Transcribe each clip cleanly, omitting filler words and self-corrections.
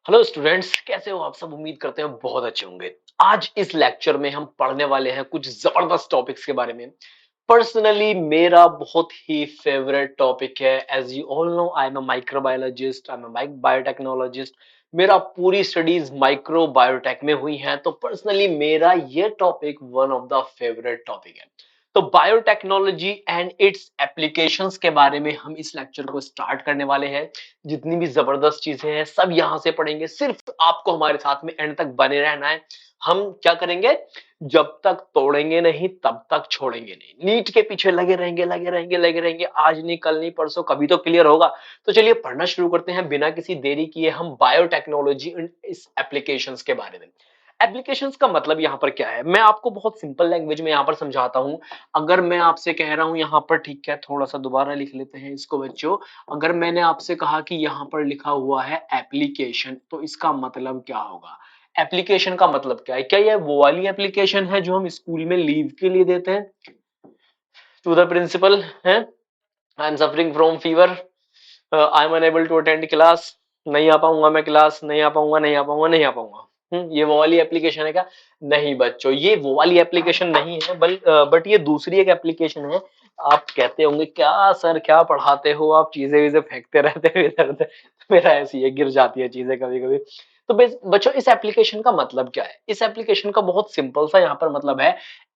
Hello students, कैसे हो आप सब। उम्मीद करते हैं बहुत अच्छे होंगे। आज इस लेक्चर में हम पढ़ने वाले हैं कुछ जबरदस्त टॉपिक्स के बारे में। पर्सनली मेरा बहुत ही फेवरेट टॉपिक है। As you all know, I am a microbiologist, I am a biotechnologist. मेरा पूरी स्टडीज माइक्रोबायोटेक में हुई हैं, तो पर्सनली मेरा ये topic one of the favourite topic है। तो बायोटेक्नोलॉजी एंड इट्स एप्लीकेशंस के बारे में हम इस लेक्चर को स्टार्ट करने वाले हैं। जितनी भी जबरदस्त चीजें हैं सब यहां से पढ़ेंगे। सिर्फ आपको हमारे साथ में एंड तक बने रहना है। हम क्या करेंगे, जब तक तोड़ेंगे नहीं तब तक छोड़ेंगे नहीं। नीट के पीछे लगे रहेंगे लगे रहेंगे लगे रहेंगे, आज नहीं कल नहीं परसों कभी तो क्लियर होगा। तो चलिए पढ़ना शुरू करते हैं बिना किसी देरी किए। हम बायोटेक्नोलॉजी एंड इस एप्लीकेशंस के बारे में। एप्लीकेशंस का मतलब यहाँ पर क्या है, मैं आपको बहुत सिंपल लैंग्वेज में यहाँ पर समझाता हूँ। अगर मैं आपसे कह रहा हूँ यहाँ पर, ठीक है, थोड़ा सा दोबारा लिख लेते हैं इसको बच्चों। अगर मैंने आपसे कहा कि यहाँ पर लिखा हुआ है एप्लीकेशन, तो इसका मतलब क्या होगा। एप्लीकेशन का मतलब क्या है, क्या ये वो वाली एप्लीकेशन है जो हम स्कूल में लीव के लिए देते हैं। टू द प्रिंसिपल है, I am suffering from fever, I am unable to attend class, नहीं आ पाऊंगा मैं क्लास, नहीं आ पाऊंगा नहीं आ पाऊंगा नहीं आ पाऊंगा। ये वो वाली एप्लीकेशन है क्या। नहीं बच्चों, ये वो वाली एप्लीकेशन नहीं है, बट ये दूसरी एक एप्लीकेशन है। आप कहते होंगे क्या सर क्या पढ़ाते हो आप, चीजें वीजें फेंकते रहते हो इधर उधर। मेरा ऐसी है, गिर जाती है चीजें कभी कभी। तो बच्चों, इस एप्लीकेशन का मतलब क्या है। इस एप्लीकेशन का बहुत सिंपल सा यहाँ पर मतलब है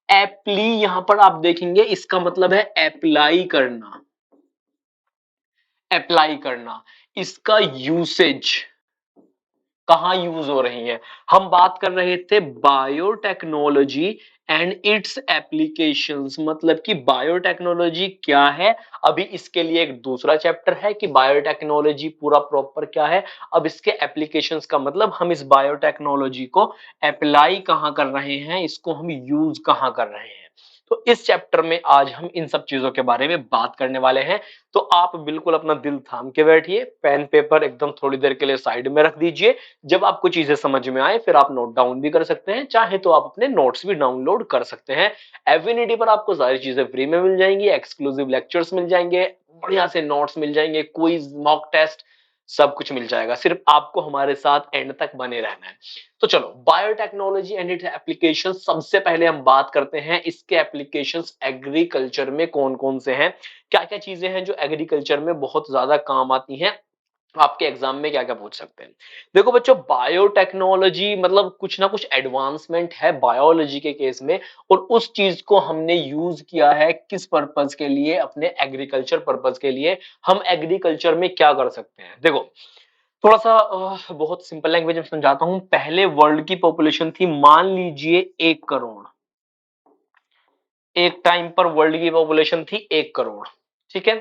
एप्ली। यहाँ पर आप देखेंगे इसका मतलब है अप्लाई करना। अप्लाई करना, इसका यूसेज कहाँ यूज हो रही है। हम बात कर रहे थे बायोटेक्नोलॉजी एंड इट्स एप्लीकेशंस, मतलब कि बायोटेक्नोलॉजी क्या है। अभी इसके लिए एक दूसरा चैप्टर है कि बायोटेक्नोलॉजी पूरा प्रॉपर क्या है। अब इसके एप्लीकेशंस का मतलब हम इस बायोटेक्नोलॉजी को अप्लाई कहाँ कर रहे हैं, इसको हम यूज कहाँ कर रहे हैं। तो इस चैप्टर में आज हम इन सब चीजों के बारे में बात करने वाले हैं। तो आप बिल्कुल अपना दिल थाम के बैठिए, पेन पेपर एकदम थोड़ी देर के लिए साइड में रख दीजिए। जब आपको चीजें समझ में आए फिर आप नोट डाउन भी कर सकते हैं, चाहे तो आप अपने नोट्स भी डाउनलोड कर सकते हैं। एफिनिटी पर आपको सारी चीजें फ्री में मिल जाएंगी, एक्सक्लूसिव लेक्चर्स मिल जाएंगे, बढ़िया से नोट्स मिल जाएंगे, क्विज मॉक टेस्ट सब कुछ मिल जाएगा। सिर्फ आपको हमारे साथ एंड तक बने रहना है। तो चलो, बायोटेक्नोलॉजी एंड इट्स एप्लीकेशन, सबसे पहले हम बात करते हैं इसके एप्लीकेशंस एग्रीकल्चर में कौन कौन से हैं। क्या क्या चीजें हैं जो एग्रीकल्चर में बहुत ज्यादा काम आती हैं, आपके एग्जाम में क्या क्या पूछ सकते हैं। देखो बच्चों, बायोटेक्नोलॉजी मतलब कुछ ना कुछ एडवांसमेंट है बायोलॉजी के केस में, और उस चीज को हमने यूज किया है किस पर्पज के लिए, अपने एग्रीकल्चर पर्पज के लिए। हम एग्रीकल्चर में क्या कर सकते हैं, देखो थोड़ा सा बहुत सिंपल लैंग्वेज में समझाता हूं। पहले वर्ल्ड की पॉपुलेशन थी, मान लीजिए 1 करोड़। एक टाइम पर वर्ल्ड की पॉपुलेशन थी 1 करोड़, ठीक है।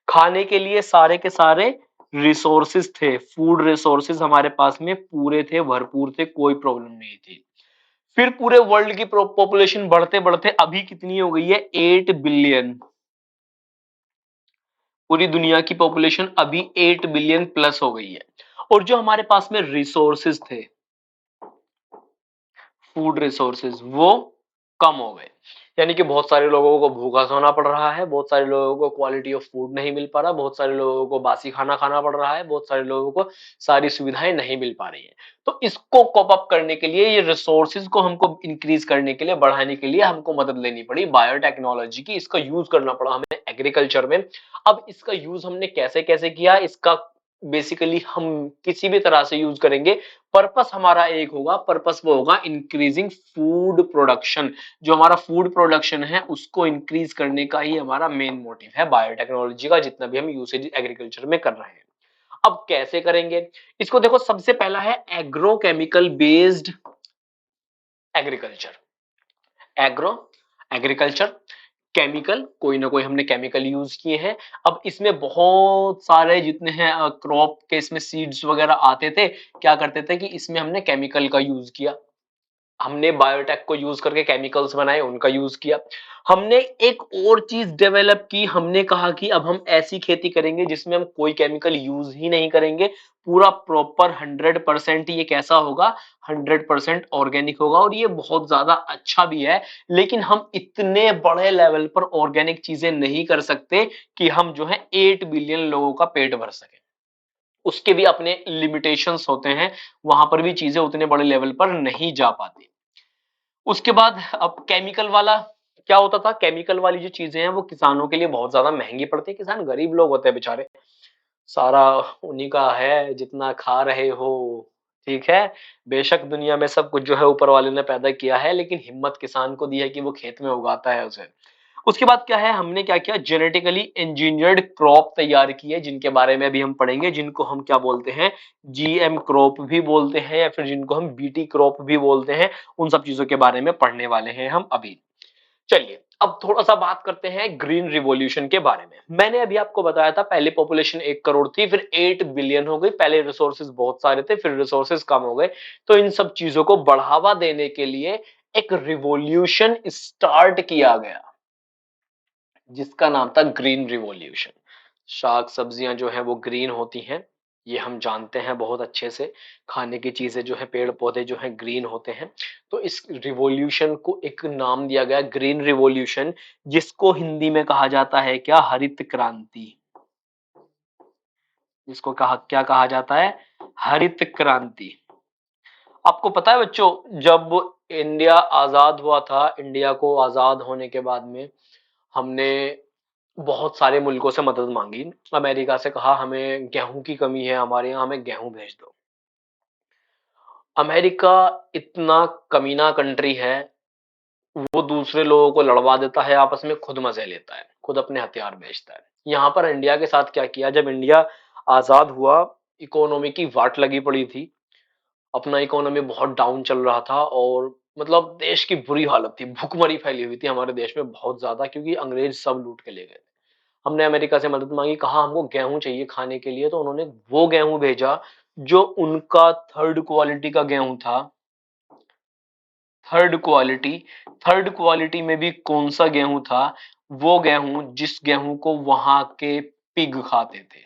खाने के लिए सारे के सारे रिसोर्सेज थे, फूड रिसोर्सेज हमारे पास में पूरे थे, भरपूर थे, कोई प्रॉब्लम नहीं थी। फिर पूरे वर्ल्ड की पॉपुलेशन बढ़ते बढ़ते अभी कितनी हो गई है, 8 बिलियन। पूरी दुनिया की पॉपुलेशन अभी 8 बिलियन प्लस हो गई है। और जो हमारे पास में रिसोर्सेज थे, फूड रिसोर्सेज, वो कम हो गए। यानी कि बहुत सारे लोगों को भूखा सोना पड़ रहा है, बहुत सारे लोगों को क्वालिटी ऑफ फूड नहीं मिल पा रहा, बहुत सारे लोगों को बासी खाना खाना पड़ रहा है, बहुत सारे लोगों को सारी सुविधाएं नहीं मिल पा रही है। तो इसको कॉप अप करने के लिए, ये रिसोर्सेज को हमको इंक्रीज करने के लिए, बढ़ाने के लिए हमको मदद लेनी पड़ी बायोटेक्नोलॉजी की। इसका यूज करना पड़ा हमें एग्रीकल्चर में। अब इसका यूज हमने कैसे कैसे किया, इसका बेसिकली हम किसी भी तरह से यूज करेंगे, पर्पस हमारा एक होगा, पर्पस वो होगा इंक्रीजिंग फूड प्रोडक्शन। जो हमारा फूड प्रोडक्शन है उसको इंक्रीज करने का ही हमारा मेन मोटिव है बायोटेक्नोलॉजी का, जितना भी हम यूसेज एग्रीकल्चर में कर रहे हैं। अब कैसे करेंगे इसको, देखो सबसे पहला है agrochemical based agriculture. Agro, agriculture, chemical, कोई ना कोई हमने केमिकल यूज किए हैं। अब इसमें बहुत सारे जितने हैं क्रॉप के इसमें सीड्स वगैरह आते थे, क्या करते थे कि इसमें हमने केमिकल का यूज किया। हमने बायोटेक को यूज करके केमिकल्स बनाए, उनका यूज किया। हमने एक और चीज डेवलप की, हमने कहा कि अब हम ऐसी खेती करेंगे जिसमें हम कोई केमिकल यूज ही नहीं करेंगे। पूरा प्रॉपर 100% ये कैसा होगा, 100% ऑर्गेनिक होगा, और ये बहुत ज्यादा अच्छा भी है। लेकिन हम इतने बड़े लेवल पर ऑर्गेनिक चीजें नहीं कर सकते कि हम जो है 8 बिलियन लोगों का पेट भर सके। उसके भी अपने लिमिटेशंस होते हैं, वहां पर भी चीजें उतने बड़े लेवल पर नहीं जा पाती। उसके बाद अब केमिकल वाला क्या होता था, केमिकल वाली जो चीजें हैं वो किसानों के लिए बहुत ज्यादा महंगी पड़ती है। किसान गरीब लोग होते हैं बेचारे, सारा उन्हीं का है, जितना खा रहे हो। ठीक है, बेशक दुनिया में सब कुछ जो है ऊपर वाले ने पैदा किया है, लेकिन हिम्मत किसान को दी है कि वो खेत में उगाता है उसे। उसके बाद क्या है, हमने क्या किया, जेनेटिकली इंजीनियर्ड क्रॉप तैयार की है, जिनके बारे में अभी हम पढ़ेंगे, जिनको हम क्या बोलते हैं, जीएम क्रॉप भी बोलते हैं, या फिर जिनको हम बीटी क्रॉप भी बोलते हैं। उन सब चीजों के बारे में पढ़ने वाले हैं हम अभी। चलिए अब थोड़ा सा बात करते हैं ग्रीन रिवॉल्यूशन के बारे में। मैंने अभी आपको बताया था पहले पॉपुलेशन 1 करोड़ थी, फिर 8 बिलियन हो गई। पहले रिसोर्सेज बहुत सारे थे, फिर रिसोर्सेज कम हो गए। तो इन सब चीजों को बढ़ावा देने के लिए एक रिवॉल्यूशन स्टार्ट किया गया, जिसका नाम था ग्रीन रिवॉल्यूशन। शाक सब्जियां जो है वो ग्रीन होती हैं, ये हम जानते हैं बहुत अच्छे से। खाने की चीजें जो है, पेड़ पौधे जो है ग्रीन होते हैं। तो इस रिवॉल्यूशन को एक नाम दिया गया ग्रीन रिवॉल्यूशन, जिसको हिंदी में कहा जाता है क्या, हरित क्रांति। जिसको कहा क्या कहा जाता है, हरित क्रांति। आपको पता है बच्चों, जब इंडिया आजाद हुआ था, इंडिया को आजाद होने के बाद में हमने बहुत सारे मुल्कों से मदद मांगी। अमेरिका से कहा हमें गेहूं की कमी है, हमारे यहाँ हमें गेहूं भेज दो। अमेरिका इतना कमीना कंट्री है, वो दूसरे लोगों को लड़वा देता है आपस में, खुद मजे लेता है, खुद अपने हथियार बेचता है। यहाँ पर इंडिया के साथ क्या किया, जब इंडिया आजाद हुआ, इकोनॉमी की वाट लगी पड़ी थी, अपना इकोनॉमी बहुत डाउन चल रहा था, और मतलब देश की बुरी हालत थी, भुखमरी फैली हुई थी हमारे देश में बहुत ज्यादा, क्योंकि अंग्रेज सब लूट के ले गए। हमने अमेरिका से मदद मांगी, कहा हमको गेहूं चाहिए खाने के लिए, तो उन्होंने वो गेहूं भेजा जो उनका थर्ड क्वालिटी का गेहूं था। थर्ड क्वालिटी, थर्ड क्वालिटी में भी कौन सा गेहूं था, वो गेहूं जिस गेहूं को वहां के पिग खाते थे।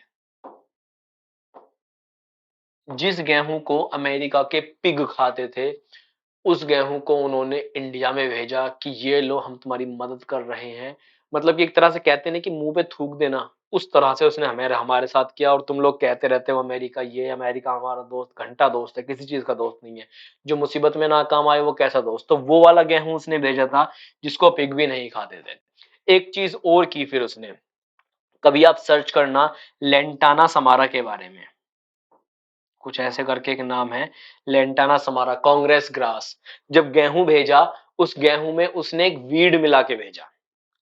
जिस गेहूं को अमेरिका के पिग खाते थे, उस गेहूं को उन्होंने इंडिया में भेजा कि ये लो, हम तुम्हारी मदद कर रहे हैं। मतलब कि एक तरह से कहते हैं कि मुंह पे थूक देना, उस तरह से उसने हमें हमारे साथ किया। और तुम लोग कहते रहते हो अमेरिका ये, अमेरिका हमारा दोस्त, घंटा दोस्त है, किसी चीज का दोस्त नहीं है। जो मुसीबत में ना काम आए वो कैसा दोस्त। तो वो वाला गेहूं उसने भेजा था जिसको पिग भी नहीं खाते थे। एक चीज और की फिर उसने, कभी आप सर्च करना लेंटाना समारा के बारे में, कुछ ऐसे करके एक नाम है, लेंटाना समारा, कांग्रेस ग्रास। जब गेहूं भेजा, उस गेहूं में उसने एक वीड मिला के भेजा,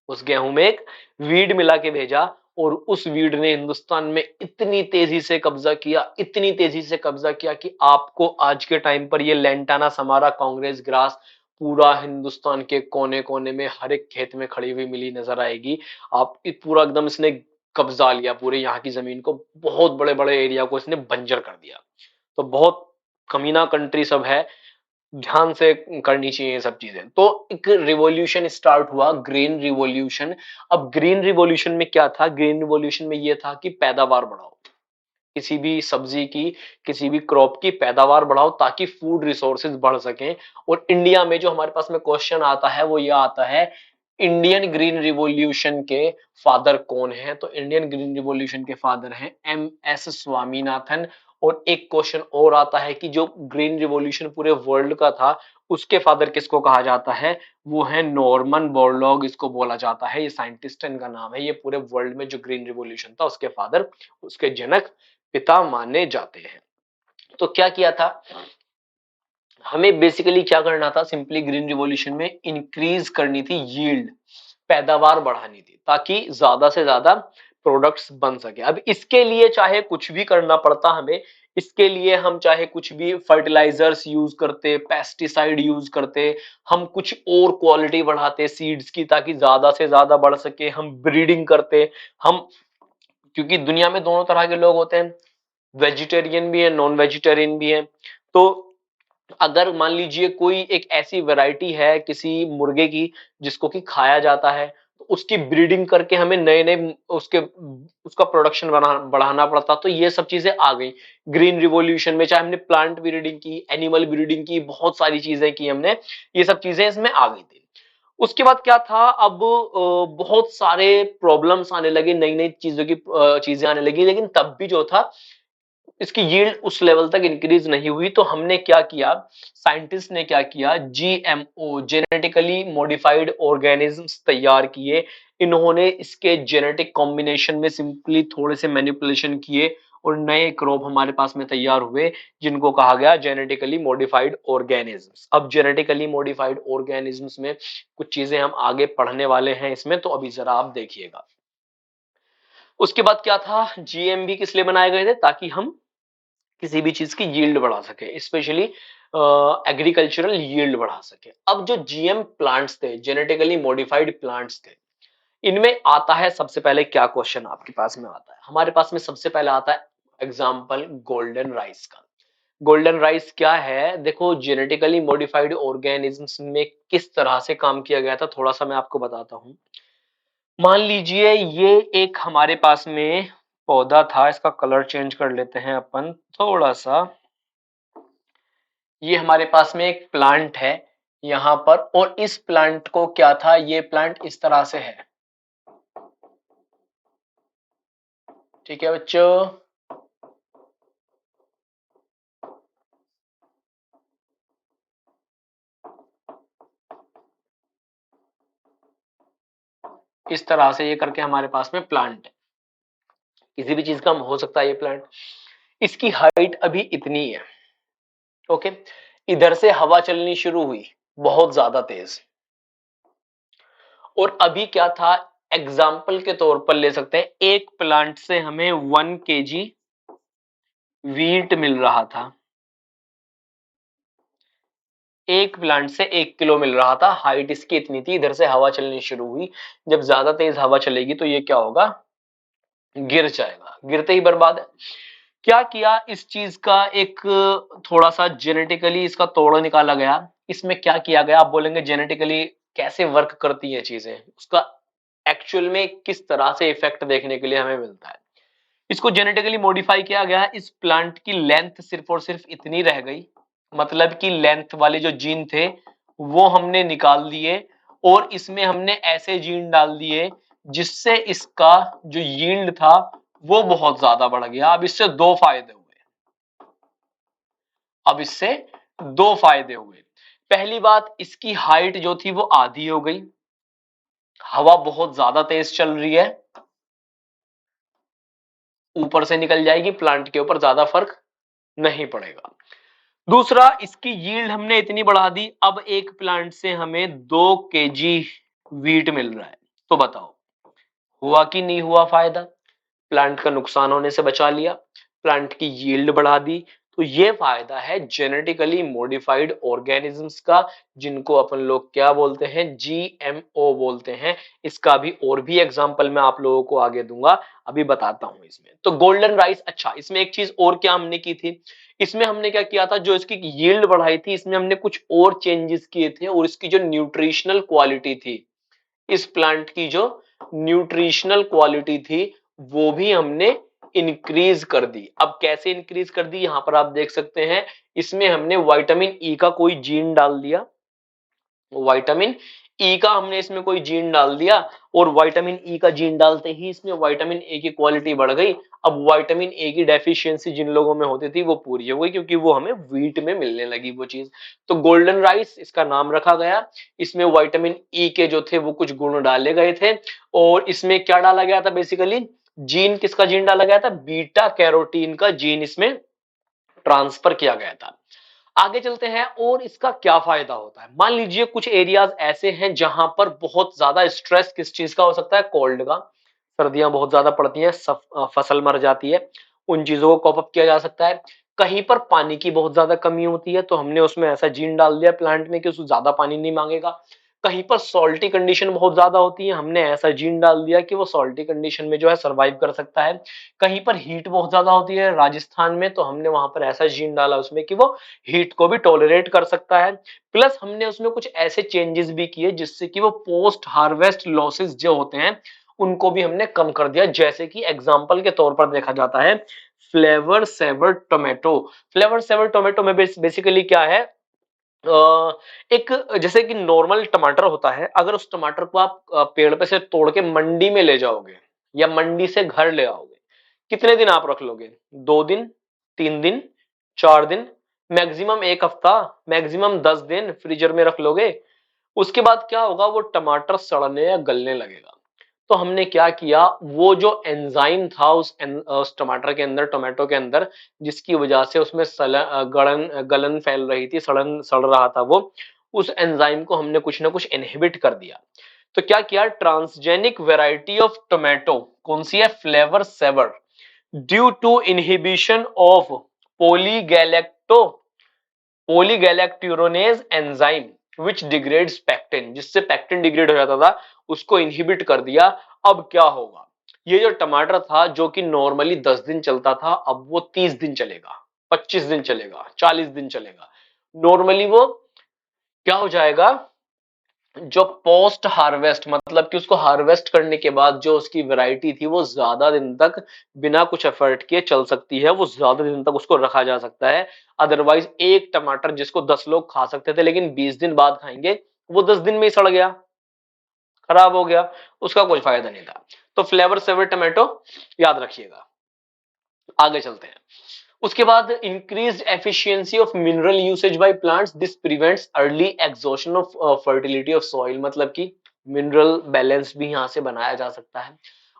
उस गेहूं में एक वीड मिला के भेजा। और उस वीड ने हिंदुस्तान में इतनी तेजी से कब्जा किया, इतनी तेजी से कब्जा किया, कि आपको आज के टाइम पर ये लेंटाना समारा कांग्रेस ग्रास पूरा हिंदुस्तान के कोने कोने में हर एक खेत में खड़ी हुई मिली नजर आएगी। आप पूरा एकदम इसने कब्जा लिया पूरे यहाँ की जमीन को, बहुत बड़े बड़े एरिया को इसने बंजर कर दिया। तो बहुत कमीना कंट्री सब है, ध्यान से करनी चाहिए ये सब चीजें। तो एक रिवॉल्यूशन स्टार्ट हुआ, ग्रीन रिवॉल्यूशन। अब ग्रीन रिवॉल्यूशन में क्या था, ग्रीन रिवॉल्यूशन में ये था कि पैदावार बढ़ाओ, किसी भी सब्जी की, किसी भी क्रॉप की पैदावार बढ़ाओ, ताकि फूड रिसोर्सेज बढ़ सकें। और इंडिया में जो हमारे पास में क्वेश्चन आता है वो ये आता है, इंडियन ग्रीन रिवॉल्यूशन के फादर कौन है। तो इंडियन ग्रीन रिवॉल्यूशन के फादर हैं एम एस स्वामीनाथन। और एक क्वेश्चन और आता है कि जो ग्रीन रिवॉल्यूशन पूरे वर्ल्ड का था, उसके फादर किसको कहा जाता है, वो है नॉर्मन बोरलॉग, इसको बोला जाता है, ये साइंटिस्ट इनका नाम है। ये पूरे वर्ल्ड में जो ग्रीन रिवॉल्यूशन था उसके फादर, उसके जनक, पिता माने जाते हैं। तो क्या किया था, हमें बेसिकली क्या करना था, सिंपली ग्रीन रिवॉल्यूशन में इंक्रीज करनी थी यील्ड, पैदावार बढ़ानी थी, ताकि ज्यादा से ज्यादा प्रोडक्ट्स बन सके। अब इसके लिए चाहे कुछ भी करना पड़ता हमें, इसके लिए हम चाहे कुछ भी फर्टिलाइजर्स यूज करते, पेस्टिसाइड यूज करते, हम कुछ और क्वालिटी बढ़ाते सीड्स की ताकि ज्यादा से ज्यादा बढ़ सके, हम ब्रीडिंग करते। हम, क्योंकि दुनिया में दोनों तरह के लोग होते हैं, वेजिटेरियन भी है, नॉन वेजिटेरियन भी है। तो अगर मान लीजिए कोई एक ऐसी वैरायटी है किसी मुर्गे की जिसको कि खाया जाता है, तो उसकी ब्रीडिंग करके हमें नए नए उसके उसका प्रोडक्शन बढ़ाना पड़ता। तो ये सब चीजें आ गई ग्रीन रिवॉल्यूशन में, चाहे हमने प्लांट ब्रीडिंग की, एनिमल ब्रीडिंग की, बहुत सारी चीजें की हमने, ये सब चीजें इसमें आ गई थी। उसके बाद क्या था, अब बहुत सारे प्रॉब्लम्स आने लगे, नई नई चीजों की चीजें आने लगी, लेकिन तब भी जो था इसकी यील्ड उस लेवल तक इंक्रीज नहीं हुई, तो हमने क्या किया, साइंटिस्ट ने क्या किया, जीएमओ जेनेटिकली मॉडिफाइड ऑर्गेनिजम्स तैयार किए। इन्होंने इसके जेनेटिक कॉम्बिनेशन में सिंपली थोड़े से मैनिपुलेशन किए और नए क्रॉप हमारे पास में तैयार हुए, जिनको कहा गया जेनेटिकली मॉडिफाइड ऑर्गेनिजम्स। अब जेनेटिकली मॉडिफाइड ऑर्गेनिजम्स में कुछ चीजें हम आगे पढ़ने वाले हैं इसमें, तो अभी जरा आप देखिएगा। उसके बाद क्या था, जीएमबी किस लिए बनाए गए थे, ताकि हम किसी भी चीज की यील्ड बढ़ा सके, स्पेशली एग्रीकल्चरल यील्ड बढ़ा सके। अब जो जीएम प्लांट्स थे, जेनेटिकली मॉडिफाइड प्लांट्स थे, इनमें आता है सबसे पहले क्या क्वेश्चन आपके पास में आता है, हमारे पास में सबसे पहले आता है एग्जाम्पल गोल्डन राइस का। गोल्डन राइस क्या है, देखो जेनेटिकली मॉडिफाइड ऑर्गेनिजम्स में किस तरह से काम किया गया था, थोड़ा सा मैं आपको बताता हूं। मान लीजिए ये एक हमारे पास में पौधा था, इसका कलर चेंज कर लेते हैं अपन थोड़ा सा। ये हमारे पास में एक प्लांट है यहां पर, और इस प्लांट को क्या था, ये प्लांट इस तरह से है, ठीक है बच्चों। इस तरह से ये करके हमारे पास में प्लांट है, किसी भी चीज का हो सकता है ये प्लांट। इसकी हाइट अभी इतनी है, ओके। इधर से हवा चलनी शुरू हुई बहुत ज्यादा तेज, और अभी क्या था, एग्जाम्पल के तौर पर ले सकते हैं, एक प्लांट से हमें 1 kg वीट मिल रहा था, एक प्लांट से 1 किलो मिल रहा था। हाइट इसकी इतनी थी, इधर से हवा चलनी शुरू हुई, जब ज्यादा तेज हवा चलेगी तो ये क्या होगा, गिर जाएगा, गिरते ही बर्बाद है। क्या किया इस चीज का, एक थोड़ा सा जेनेटिकली इसका तोड़ निकाला गया। इसमें क्या किया गया, आप बोलेंगे जेनेटिकली कैसे वर्क करती है चीजें, उसका एक्चुअल में किस तरह से इफेक्ट देखने के लिए हमें मिलता है। इसको जेनेटिकली मॉडिफाई किया गया, इस प्लांट की लेंथ सिर्फ और सिर्फ इतनी रह गई, मतलब कि लेंथ वाले जो जीन थे वो हमने निकाल दिए, और इसमें हमने ऐसे जीन डाल दिए जिससे इसका जो यील्ड था वो बहुत ज्यादा बढ़ गया। अब इससे दो फायदे हुए, अब इससे दो फायदे हुए। पहली बात, इसकी हाइट जो थी वो आधी हो गई, हवा बहुत ज्यादा तेज चल रही है, ऊपर से निकल जाएगी, प्लांट के ऊपर ज्यादा फर्क नहीं पड़ेगा। दूसरा, इसकी यील्ड हमने इतनी बढ़ा दी, अब एक प्लांट से हमें 2 kg वीट मिल रहा है। तो बताओ हुआ कि नहीं हुआ फायदा, प्लांट का नुकसान होने से बचा लिया, प्लांट की यील्ड बढ़ा दी। तो ये फायदा है जेनेटिकली मॉडिफाइड ऑर्गेनिजम्स का, जिनको अपन लोग क्या बोलते हैं, जीएमओ बोलते हैं। इसका भी और भी एग्जांपल मैं आप लोगों को आगे दूंगा, अभी बताता हूं इसमें। तो गोल्डन राइस, अच्छा इसमें एक चीज और क्या हमने की थी, इसमें हमने क्या किया था, जो इसकी यील्ड बढ़ाई थी इसमें हमने कुछ और चेंजेस किए थे, और इसकी जो न्यूट्रिशनल क्वालिटी थी, इस प्लांट की जो न्यूट्रिशनल क्वालिटी थी वो भी हमने इंक्रीज कर दी। अब कैसे इंक्रीज कर दी, यहां पर आप देख सकते हैं, इसमें हमने विटामिन ई का कोई जीन डाल दिया, विटामिन ई का हमने इसमें कोई जीन डाल दिया, और विटामिन ई का जीन डालते ही इसमें विटामिन ए की क्वालिटी बढ़ गई। अब विटामिन ए की डेफिशिएंसी जिन लोगों में होती थी वो पूरी हो गई, क्योंकि वो हमें व्हीट में मिलने लगी वो चीज। तो गोल्डन राइस इसका नाम रखा गया। इसमें विटामिन ई के जो थे वो कुछ गुण डाले गए थे, और इसमें क्या डाला गया था, बेसिकली जीन, किसका जीन डाला गया था, बीटा कैरोटीन का जीन इसमें ट्रांसफर किया गया था। आगे चलते हैं, और इसका क्या फायदा होता है। मान लीजिए कुछ एरियाज ऐसे हैं जहां पर बहुत ज्यादा स्ट्रेस किस चीज का हो सकता है, कोल्ड का, सर्दियां बहुत ज्यादा पड़ती हैं, फसल मर जाती है, उन चीजों को कॉप अप किया जा सकता है। कहीं पर पानी की बहुत ज्यादा कमी होती है, तो हमने उसमें ऐसा जीन डाल दिया प्लांट में कि उसको ज्यादा पानी नहीं मांगेगा। कहीं पर सॉल्टी कंडीशन बहुत ज्यादा होती है, हमने ऐसा जीन डाल दिया कि वो सॉल्टी कंडीशन में जो है सरवाइव कर सकता है। कहीं पर हीट बहुत ज्यादा होती है राजस्थान में, तो हमने वहां पर ऐसा जीन डाला उसमें कि वो हीट को भी टॉलरेट कर सकता है। प्लस हमने उसमें कुछ ऐसे चेंजेस भी किए जिससे कि वो पोस्ट हार्वेस्ट लॉसेस जो होते हैं उनको भी हमने कम कर दिया। जैसे कि एग्जांपल के तौर पर देखा जाता है Flavr saver tomato. Flavour saver tomato में बेसिकली क्या है, एक जैसे कि नॉर्मल टमाटर होता है, अगर उस टमाटर को आप पेड़ पे से तोड़ के मंडी में ले जाओगे या मंडी से घर ले आओगे, कितने दिन आप रख लोगे, 2 दिन, 3 दिन, 4 दिन, मैक्सिमम 1 हफ्ता, मैक्सिमम 10 दिन फ्रीजर में रख लोगे। उसके बाद क्या होगा, वो टमाटर सड़ने या गलने लगेगा। तो हमने क्या किया, वो जो एंजाइम था उस टमाटर के अंदर, टोमेटो के अंदर, जिसकी वजह से उसमें गलन गलन फैल रही थी, सड़न सड़ रहा था वो, उस एंजाइम को हमने कुछ ना कुछ इनहिबिट कर दिया। तो क्या किया, ट्रांसजेनिक वेराइटी ऑफ टोमेटो, कौन सी है, Flavr Savr, due to inhibition of polygalacto polygalacturonase enzyme which degrades pectin, जिससे पैक्टिन डिग्रेड हो जाता था, उसको इनहिबिट कर दिया। अब क्या होगा, ये जो टमाटर था जो कि नॉर्मली 10 दिन चलता था, अब वो 30 दिन चलेगा, 25 दिन चलेगा, 40 दिन चलेगा। नॉर्मली वो क्या हो जाएगा, जो पोस्ट हार्वेस्ट, मतलब कि उसको हार्वेस्ट करने के बाद जो उसकी वैरायटी थी वो ज्यादा दिन तक बिना कुछ एफर्ट किए चल सकती है, वो ज्यादा दिन तक उसको रखा जा सकता है। अदरवाइज एक टमाटर जिसको 10 लोग खा सकते थे, लेकिन 20 दिन बाद खाएंगे, वो 10 दिन में ही सड़ गया, खराब हो गया, उसका कोई फायदा नहीं था। तो फ्लेवर सेवर टमाटो याद रखिएगा। आगे चलते हैं। उसके बाद increased efficiency of mineral usage by plants, this prevents early exhaustion of fertility of soil, मतलब कि मिनरल बैलेंस भी यहां से बनाया जा सकता है।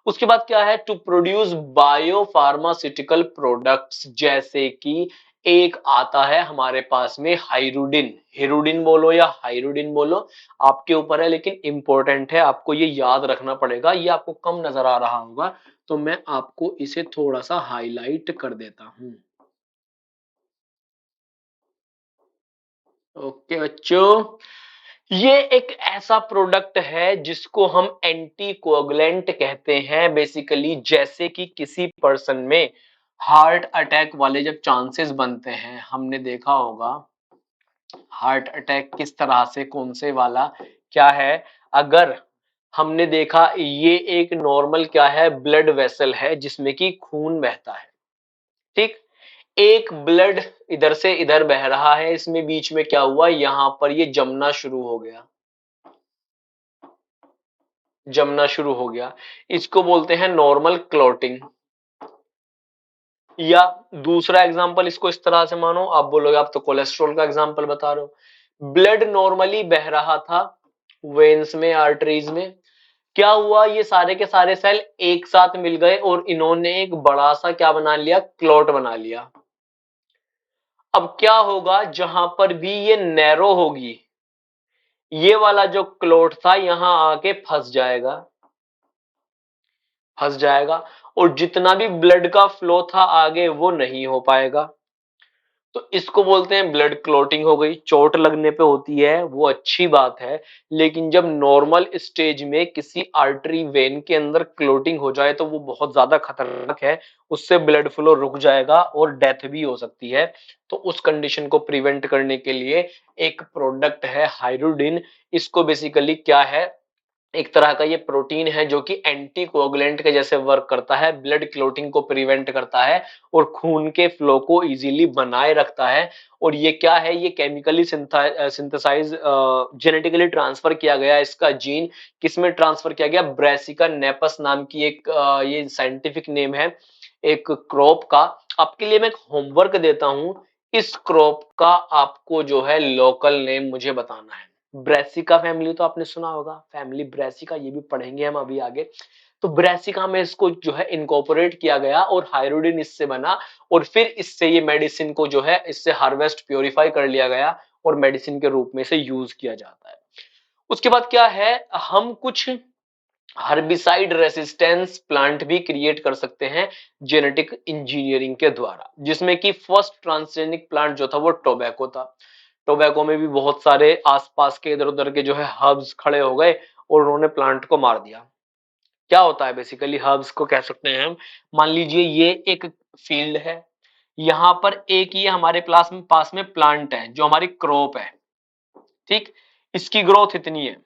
उसके बाद क्या है, to produce bio pharmaceutical products, जैसे कि एक आता है हमारे पास में हाइरुडिन, हिरुडिन बोलो या हाइरुडिन बोलो, आपके ऊपर है, लेकिन इंपॉर्टेंट है, आपको ये याद रखना पड़ेगा। ये आपको कम नजर आ रहा होगा, तो मैं आपको इसे थोड़ा सा हाईलाइट कर देता हूं। ओके बच्चों, ये एक ऐसा प्रोडक्ट है जिसको हम एंटी कोगुलेंट कहते हैं बेसिकली। जैसे कि किसी पर्सन में हार्ट अटैक वाले जब चांसेस बनते हैं, हमने देखा होगा हार्ट अटैक किस तरह से, कौन से वाला क्या है, अगर हमने देखा ये एक नॉर्मल क्या है, ब्लड वेसल है जिसमें कि खून बहता है, ठीक। एक ब्लड इधर से इधर बह रहा है, इसमें बीच में क्या हुआ, यहां पर ये जमना शुरू हो गया, इसको बोलते हैं नॉर्मल क्लॉटिंग। या दूसरा एग्जांपल इसको इस तरह से मानो, आप बोलोगे आप तो कोलेस्ट्रॉल का एग्जांपल बता रहे हो। ब्लड नॉर्मली बह रहा था वेन्स में, आर्टरीज में, क्या हुआ, ये सारे के सारे सेल एक साथ मिल गए और इन्होंने एक बड़ा सा क्या बना लिया, क्लॉट बना लिया। अब क्या होगा, जहां पर भी ये नैरो होगी, ये वाला जो क्लोट था यहां आके फंस जाएगा, और जितना भी ब्लड का फ्लो था आगे वो नहीं हो पाएगा। तो इसको बोलते हैं ब्लड क्लोटिंग हो गई। चोट लगने पे होती है वो अच्छी बात है, लेकिन जब नॉर्मल स्टेज में किसी आर्टरी वेन के अंदर क्लोटिंग हो जाए तो वो बहुत ज्यादा खतरनाक है, उससे ब्लड फ्लो रुक जाएगा और डेथ भी हो सकती है। तो उस कंडीशन को प्रिवेंट करने के लिए एक प्रोडक्ट है हाइड्रोडिन। इसको बेसिकली क्या है, एक तरह का ये प्रोटीन है जो कि एंटी कोगुलेंट के जैसे वर्क करता है, ब्लड क्लोटिंग को प्रिवेंट करता है और खून के फ्लो को इजीली बनाए रखता है। और ये क्या है, ये केमिकली सिंथेसाइज जेनेटिकली ट्रांसफर किया गया, इसका जीन किसमें ट्रांसफर किया गया, ब्रेसिका नेपस नाम की एक ये साइंटिफिक नेम है एक क्रॉप का। आपके लिए मैं एक होमवर्क देता हूं, इस क्रॉप का आपको जो है लोकल नेम मुझे बताना है। ब्रेसिका फैमिली तो आपने सुना होगा, फैमिली ब्रेसिका, ये भी पढ़ेंगे हम अभी आगे। तो ब्रेसिका में इसको जो है इनकॉर्पोरेट किया गया और हाइड्रोडिन इससे बना, और फिर इससे ये मेडिसिन को जो है इससे हार्वेस्ट प्योरीफाई कर लिया गया और मेडिसिन के रूप में से यूज किया जाता है। उसके बाद क्या है, हम कुछ हर्बिसाइड रेसिस्टेंस प्लांट भी क्रिएट कर सकते हैं जेनेटिक इंजीनियरिंग के द्वारा, जिसमें कि फर्स्ट ट्रांसजेनिक प्लांट जो था वो टोबैको था। टोबैको में भी बहुत सारे आसपास के इधर उधर के जो है हर्ब्स खड़े हो गए और उन्होंने प्लांट को मार दिया। क्या होता है बेसिकली, हर्ब्स को कह सकते हैं हम, मान लीजिए ये एक फील्ड है, यहां पर एक ये हमारे पास में प्लांट है जो हमारी क्रॉप है, ठीक, इसकी ग्रोथ इतनी है,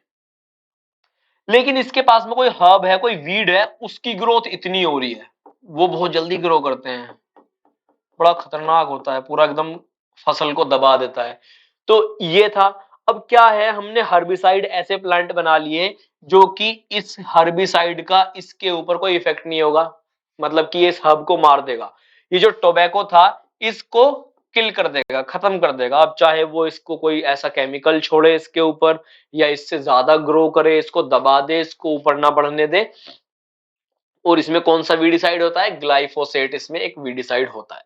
लेकिन इसके पास में कोई हर्ब है, कोई वीड है, उसकी ग्रोथ इतनी हो रही है, वो बहुत जल्दी ग्रो करते हैं, बड़ा खतरनाक होता है, पूरा एकदम फसल को दबा देता है। तो ये था। अब क्या है, हमने हर्बिसाइड ऐसे प्लांट बना लिए जो कि इस हर्बिसाइड का इसके ऊपर कोई इफेक्ट नहीं होगा, मतलब कि ये इस हर्ब को मार देगा। ये जो टोबैको था, इसको किल कर देगा, खत्म कर देगा। अब चाहे वो इसको कोई ऐसा केमिकल छोड़े इसके ऊपर, या इससे ज्यादा ग्रो करे, इसको दबा दे, इसको ऊपर ना बढ़ने दे। और इसमें कौन सा वीडिसाइड होता है? ग्लाइफोसेट, इसमें एक वीडिसाइड होता है।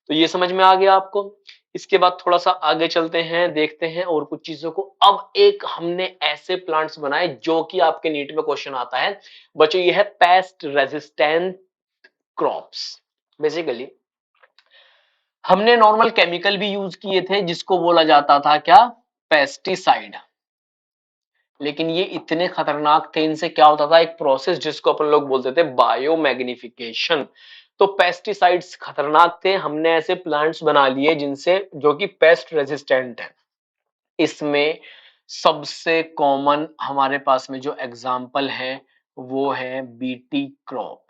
तो ये समझ में आ गया आपको। इसके बाद थोड़ा सा आगे चलते हैं, देखते हैं और कुछ चीजों को। अब एक हमने ऐसे प्लांट्स बनाए जो कि आपके नीट में क्वेश्चन आता है बच्चों, ये है पेस्ट रेजिस्टेंट क्रॉप्स। बेसिकली हमने नॉर्मल केमिकल भी यूज किए थे जिसको बोला जाता था क्या? पेस्टिसाइड। लेकिन ये इतने खतरनाक थे, इनसे क्या होता था, एक प्रोसेस जिसको अपन लोग बोलते थे बायोमैग्निफिकेशन। तो पेस्टिसाइड्स खतरनाक थे, हमने ऐसे प्लांट्स बना लिए जिनसे, जो कि पेस्ट रेजिस्टेंट है। इसमें सबसे कॉमन हमारे पास में जो एग्जाम्पल है वो है बीटी क्रॉप।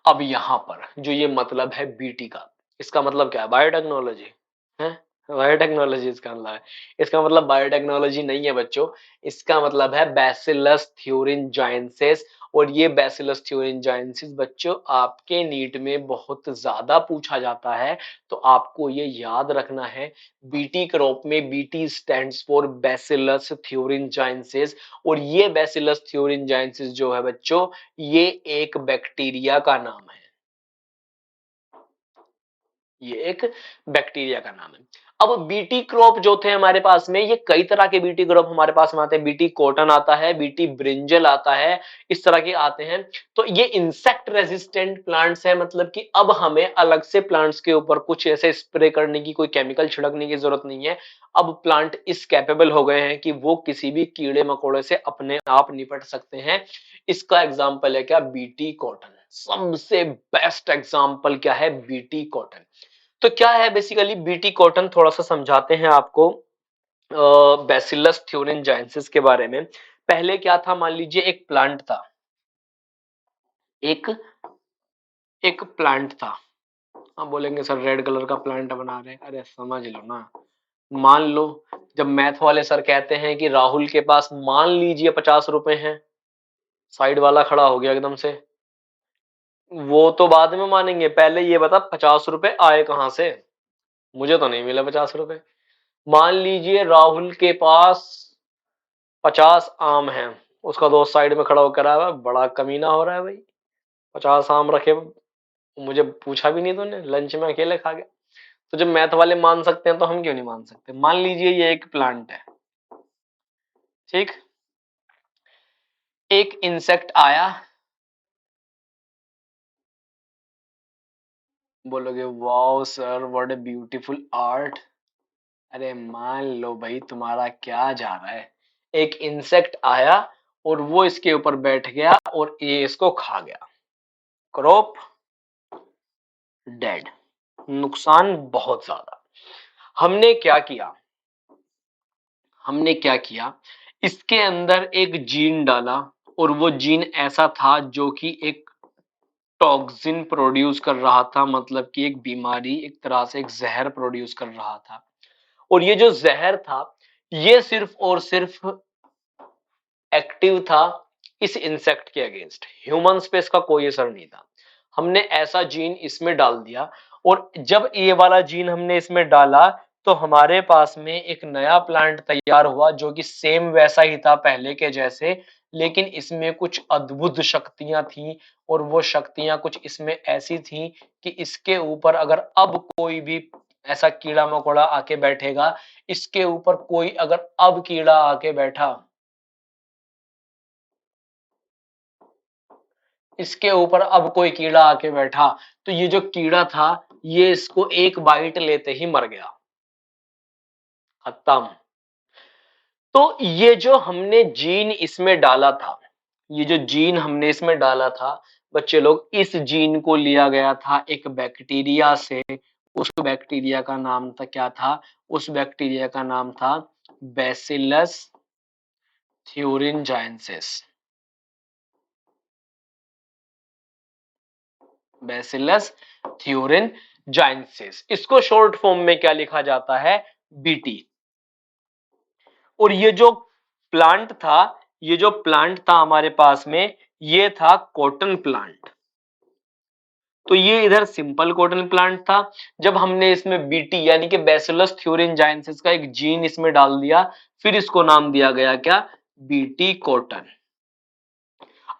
अब यहां पर जो ये मतलब है बीटी का, इसका मतलब क्या है? बायोटेक्नोलॉजी है। बायोटेक्नोलॉजी इसका मतलब है। इसका मतलब बायोटेक्नोलॉजी नहीं है बच्चों, इसका मतलब है बैसिलस थ्योरिनजाइनसिस। और ये बैसिलस थ्योरिनजाइनसिस बच्चों आपके नीट में बहुत ज्यादा पूछा जाता है। तो आपको ये याद रखना है, बीटी क्रॉप में बीटी स्टैंड्स फॉर बैसिलस थ्योरिनजाइनसिस। और ये बैसिलस थ्योरिनजाइनसिस जो है बच्चों, ये एक बैक्टीरिया का नाम है। ये एक बैक्टीरिया का नाम है। अब बीटी क्रॉप जो थे हमारे पास में, ये कई तरह के बीटी क्रॉप हमारे पास में आते हैं। बीटी कॉटन आता है, बीटी ब्रिंजल आता है, इस तरह के आते हैं। तो ये इंसेक्ट रेजिस्टेंट प्लांट्स है, मतलब कि अब हमें अलग से प्लांट्स के ऊपर कुछ ऐसे स्प्रे करने की, कोई केमिकल छिड़कने की जरूरत नहीं है। अब प्लांट इस कैपेबल हो गए हैं कि वो किसी भी कीड़े मकोड़े से अपने आप निपट सकते हैं। इसका एग्जाम्पल है क्या? BT cotton. सबसे बेस्ट एग्जाम्पल क्या है? BT cotton. तो क्या है बेसिकली बीटी कॉटन, थोड़ा सा समझाते हैं आपको बैसिलस थ्योरिनजाइनसिस के बारे में। पहले क्या था, मान लीजिए एक प्लांट था, एक एक प्लांट था। हम बोलेंगे सर रेड कलर का प्लांट बना रहे हैं, अरे समझ लो ना। मान लो जब मैथ वाले सर कहते हैं कि राहुल के पास मान लीजिए 50 रुपए हैं, साइड वाला खड़ा हो गया एकदम से। वो तो बाद में मानेंगे, पहले ये बता 50 रुपए आए कहां से? मुझे तो नहीं मिला 50 रुपए। मान लीजिए राहुल के पास 50 आम हैं, उसका दोस्त साइड में खड़ा होकर रहा है, बड़ा कमीना हो रहा है भाई, 50 आम रखे, मुझे पूछा भी नहीं तूने, लंच में अकेले खा गया। तो जब मैथ वाले मान सकते हैं तो हम क्यों नहीं मान सकते? मान लीजिए ये एक प्लांट है, ठीक। एक इंसेक्ट आया, बोलोगे wow sir what a beautiful art. अरे मान लो भाई तुम्हारा क्या जा रहा है। एक इंसेक्ट आया और वो इसके ऊपर बैठ गया और ये इसको खा गया। क्रॉप डेड, नुकसान बहुत ज्यादा। हमने क्या किया, हमने क्या किया, इसके अंदर एक जीन डाला। और वो जीन ऐसा था जो कि एक टॉक्सिन प्रोड्यूस कर रहा था, मतलब कि एक बीमारी, एक तरह से एक जहर प्रोड्यूस कर रहा था। और ये जो जहर था, ये सिर्फ और सिर्फ एक्टिव था इस इंसेक्ट के अगेंस्ट, ह्यूमंस पे इसका कोई असर नहीं था। हमने ऐसा जीन इसमें डाल दिया। और जब ये वाला जीन हमने इसमें डाला, तो हमारे पास में एक नया प्लांट तैयार हुआ जो कि सेम वैसा ही था पहले के जैसे, लेकिन इसमें कुछ अद्भुत शक्तियां थी। और वो शक्तियां कुछ इसमें ऐसी थी कि इसके ऊपर अगर अब कोई भी ऐसा कीड़ा मकोड़ा आके बैठेगा, इसके ऊपर कोई अगर अब कीड़ा आके बैठा, इसके ऊपर अब कोई कीड़ा आके बैठा, तो ये जो कीड़ा था, ये इसको एक बाइट लेते ही मर गया, खत्म। तो ये जो हमने जीन इसमें डाला था, ये जो जीन हमने इसमें डाला था बच्चे लोग, इस जीन को लिया गया था एक बैक्टीरिया से। उस बैक्टीरिया का नाम था क्या था? उस बैक्टीरिया का नाम था बैसिलस थ्योरिनजाइनसिस। बैसिलस थ्योरिनजाइनसिस, इसको शॉर्ट फॉर्म में क्या लिखा जाता है? बीटी। और ये जो प्लांट था, ये जो प्लांट था हमारे पास में, ये था कॉटन प्लांट। तो ये इधर सिंपल कॉटन प्लांट था। जब हमने इसमें बीटी यानी कि बैसिलस थ्यूरिनजाइंसिस का एक जीन इसमें डाल दिया, फिर इसको नाम दिया गया क्या, बीटी कॉटन।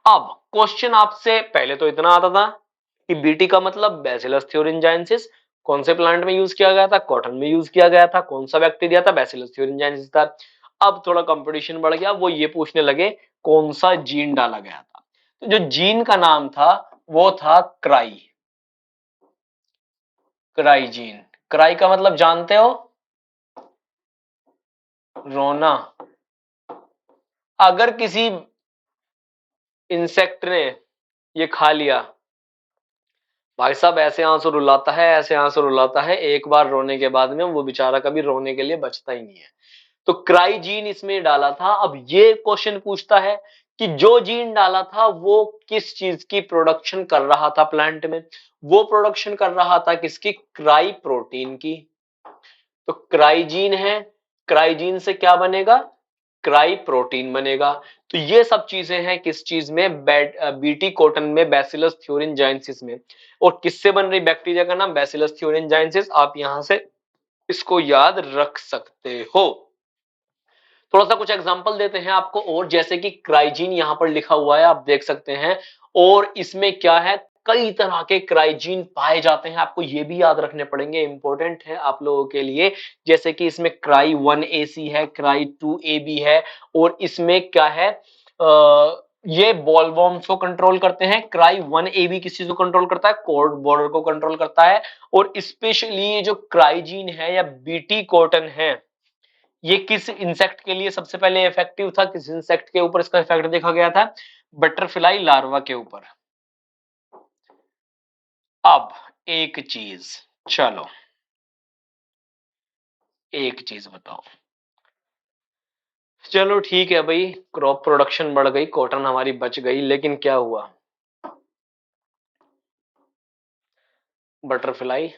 अब क्वेश्चन आपसे पहले तो इतना आता था कि बीटी का मतलब बैसिलस थ्यूरिनजाइंसिस, कौन से प्लांट में यूज किया गया था, कॉटन में यूज किया गया था, कौन सा बैक्टीरिया था, बैसिलस थ्यूरिनजाइंसिस था। अब थोड़ा कंपटीशन बढ़ गया, वो ये पूछने लगे कौन सा जीन डाला गया था। तो जो जीन का नाम था वो था क्राई, क्राई जीन। क्राई का मतलब जानते हो, रोना। अगर किसी इंसेक्ट ने ये खा लिया, भाई साहब ऐसे आंसू रुलाता है, ऐसे आंसू रुलाता है, एक बार रोने के बाद में वो बेचारा कभी रोने के लिए बचता ही नहीं है। तो क्राई जीन इसमें डाला था। अब ये क्वेश्चन पूछता है कि जो जीन डाला था वो किस चीज की प्रोडक्शन कर रहा था प्लांट में, वो प्रोडक्शन कर रहा था किसकी, क्राई प्रोटीन की। तो क्राइजीन है, क्राइजीन से क्या बनेगा, क्राई प्रोटीन बनेगा। तो ये सब चीजें हैं किस चीज में, बीटी कॉटन में, बैसिलस थ्यूरिनजाइंसिस में। और किससे बन रही बैक्टीरिया का नाम बैसिलस थ्यूरिनजाइंसिस, आप यहां से इसको याद रख सकते हो। थोड़ा सा कुछ एग्जांपल देते हैं आपको, और जैसे कि क्राइजीन यहां पर लिखा हुआ है आप देख सकते हैं, और इसमें क्या है, कई तरह के क्राइजीन पाए जाते हैं, आपको ये भी याद रखने पड़ेंगे, इंपॉर्टेंट है आप लोगों के लिए। जैसे कि इसमें क्राई 1AC है, क्राई 2AB है, और इसमें क्या है, ये बॉलवॉर्म्स को कंट्रोल करते हैं। क्राई 1AB किस चीज को कंट्रोल करता है, कोर्ड बॉर्डर को कंट्रोल करता है। और स्पेशली ये जो क्राइजीन है या बीटी कॉटन है, ये किस इंसेक्ट के लिए सबसे पहले इफेक्टिव था, किस इंसेक्ट के ऊपर इसका इफेक्ट देखा गया था, बटरफ्लाई लार्वा के ऊपर। अब एक चीज, चलो एक चीज बताओ, चलो ठीक है भाई, क्रॉप प्रोडक्शन बढ़ गई, कॉटन हमारी बच गई, लेकिन क्या हुआ, बटरफ्लाई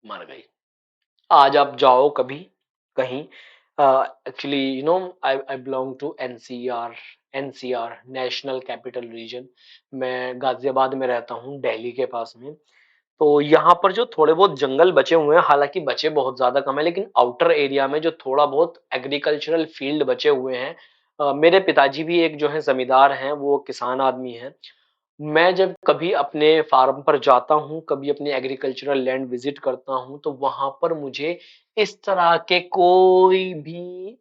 मर गई। आज आप जाओ कभी कहीं, actually you know I I belong to NCR, NCR national capital region. मैं गाजियाबाद में रहता हूँ, दिल्ली के पास में। तो यहाँ पर जो थोड़े बहुत जंगल बचे हुए हैं, हालांकि बचे बहुत ज्यादा कम है, लेकिन आउटर एरिया में जो थोड़ा बहुत एग्रीकल्चरल फील्ड बचे हुए हैं, मेरे पिताजी भी एक जो है जमींदार हैं, वो किसान आदमी हैं। मैं जब कभी अपने फार्म पर जाता हूँ, कभी अपनी एग्रीकल्चरल लैंड विजिट करता हूँ, तो वहां पर मुझे इस तरह के कोई भी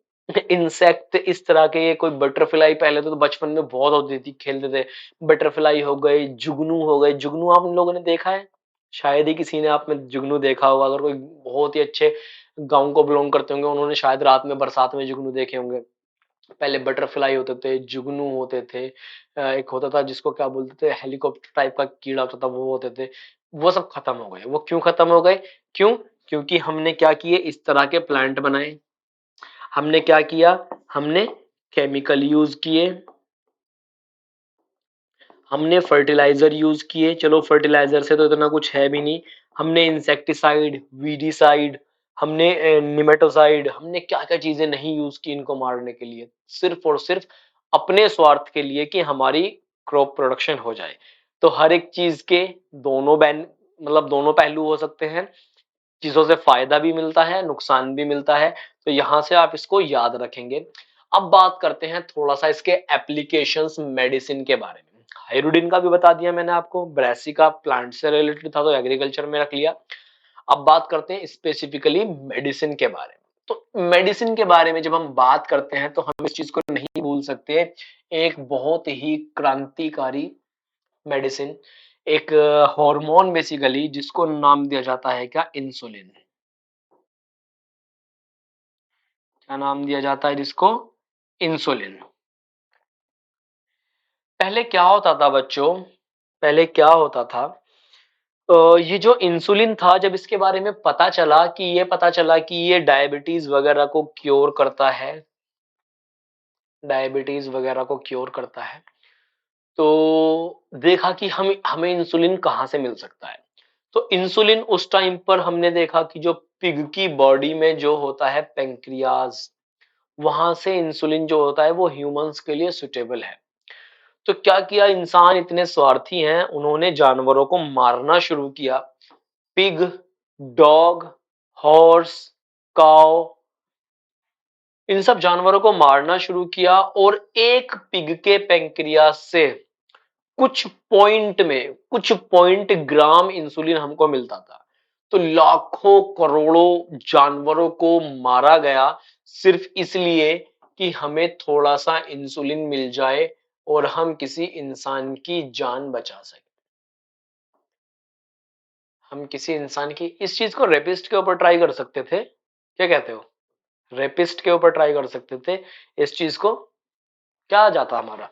इंसेक्ट, इस तरह के ये कोई बटरफ्लाई, पहले तो बचपन में बहुत होती थी, खेलते थे, बटरफ्लाई हो गए, जुगनू हो गए। जुगनू आप लोगों ने देखा है, शायद ही किसी ने आप में जुगनू देखा होगा, अगर कोई बहुत ही अच्छे गांव को बिलोंग करते होंगे उन्होंने शायद रात में बरसात में जुगनू देखे होंगे। पहले बटरफ्लाई होते थे, जुगनू होते थे, एक होता था जिसको क्या बोलते थे, हेलीकॉप्टर टाइप का कीड़ा होता था, वो होते थे। वो सब खत्म हो गए। वो क्यों खत्म हो गए, क्यों, क्योंकि हमने क्या किए, इस तरह के प्लांट बनाए। हमने क्या किया, हमने केमिकल यूज किए, हमने फर्टिलाइजर यूज किए। चलो फर्टिलाइजर से तो इतना कुछ है भी नहीं, हमने इंसेक्टिसाइड, वीडीसाइड, हमने निमेटोसाइड, हमने क्या क्या चीजें नहीं यूज की इनको मारने के लिए, सिर्फ और सिर्फ अपने स्वार्थ के लिए कि हमारी क्रॉप प्रोडक्शन हो जाए। तो हर एक चीज के दोनों बैन, मतलब दोनों पहलू हो सकते हैं, चीजों से फायदा भी मिलता है, नुकसान भी मिलता है। तो यहां से आप इसको याद रखेंगे। अब बात करते हैं थोड़ा सा इसके एप्लीकेशंस मेडिसिन के बारे में। हाइरुडिन का भी बता दिया मैंने आपको, ब्रेसिका प्लांट से रिलेटेड था तो एग्रीकल्चर में रख लिया। अब बात करते हैं स्पेसिफिकली मेडिसिन के बारे में। तो मेडिसिन के बारे में जब हम बात करते हैं तो हम इस चीज को नहीं भूल सकते, एक बहुत ही क्रांतिकारी मेडिसिन, एक हार्मोन बेसिकली, जिसको नाम दिया जाता है क्या, इंसुलिन। क्या नाम दिया जाता है जिसको, इंसुलिन। पहले क्या होता था बच्चों, पहले क्या होता था, ये जो इंसुलिन था, जब इसके बारे में पता चला कि ये डायबिटीज वगैरह को क्योर करता है, डायबिटीज वगैरह को क्योर करता है, तो देखा कि हम हमें इंसुलिन कहाँ से मिल सकता है। तो इंसुलिन उस टाइम पर हमने देखा कि जो पिग की बॉडी में जो होता है पेंक्रियाज, वहां से इंसुलिन जो होता है वो ह्यूमंस के लिए सुटेबल है। तो क्या किया, इंसान इतने स्वार्थी हैं, उन्होंने जानवरों को मारना शुरू किया। पिग, डॉग, हॉर्स, काऊ, इन सब जानवरों को मारना शुरू किया, और एक पिग के पेंक्रियास से कुछ पॉइंट ग्राम इंसुलिन हमको मिलता था। तो लाखों करोड़ों जानवरों को मारा गया सिर्फ इसलिए कि हमें थोड़ा सा इंसुलिन मिल जाए और हम किसी इंसान की जान बचा सकें। हम किसी इंसान की, इस चीज को रेपिस्ट के ऊपर ट्राई कर सकते थे, क्या कहते हो? रेपिस्ट के ऊपर ट्राई कर सकते थे इस चीज को, क्या आ जाता हमारा।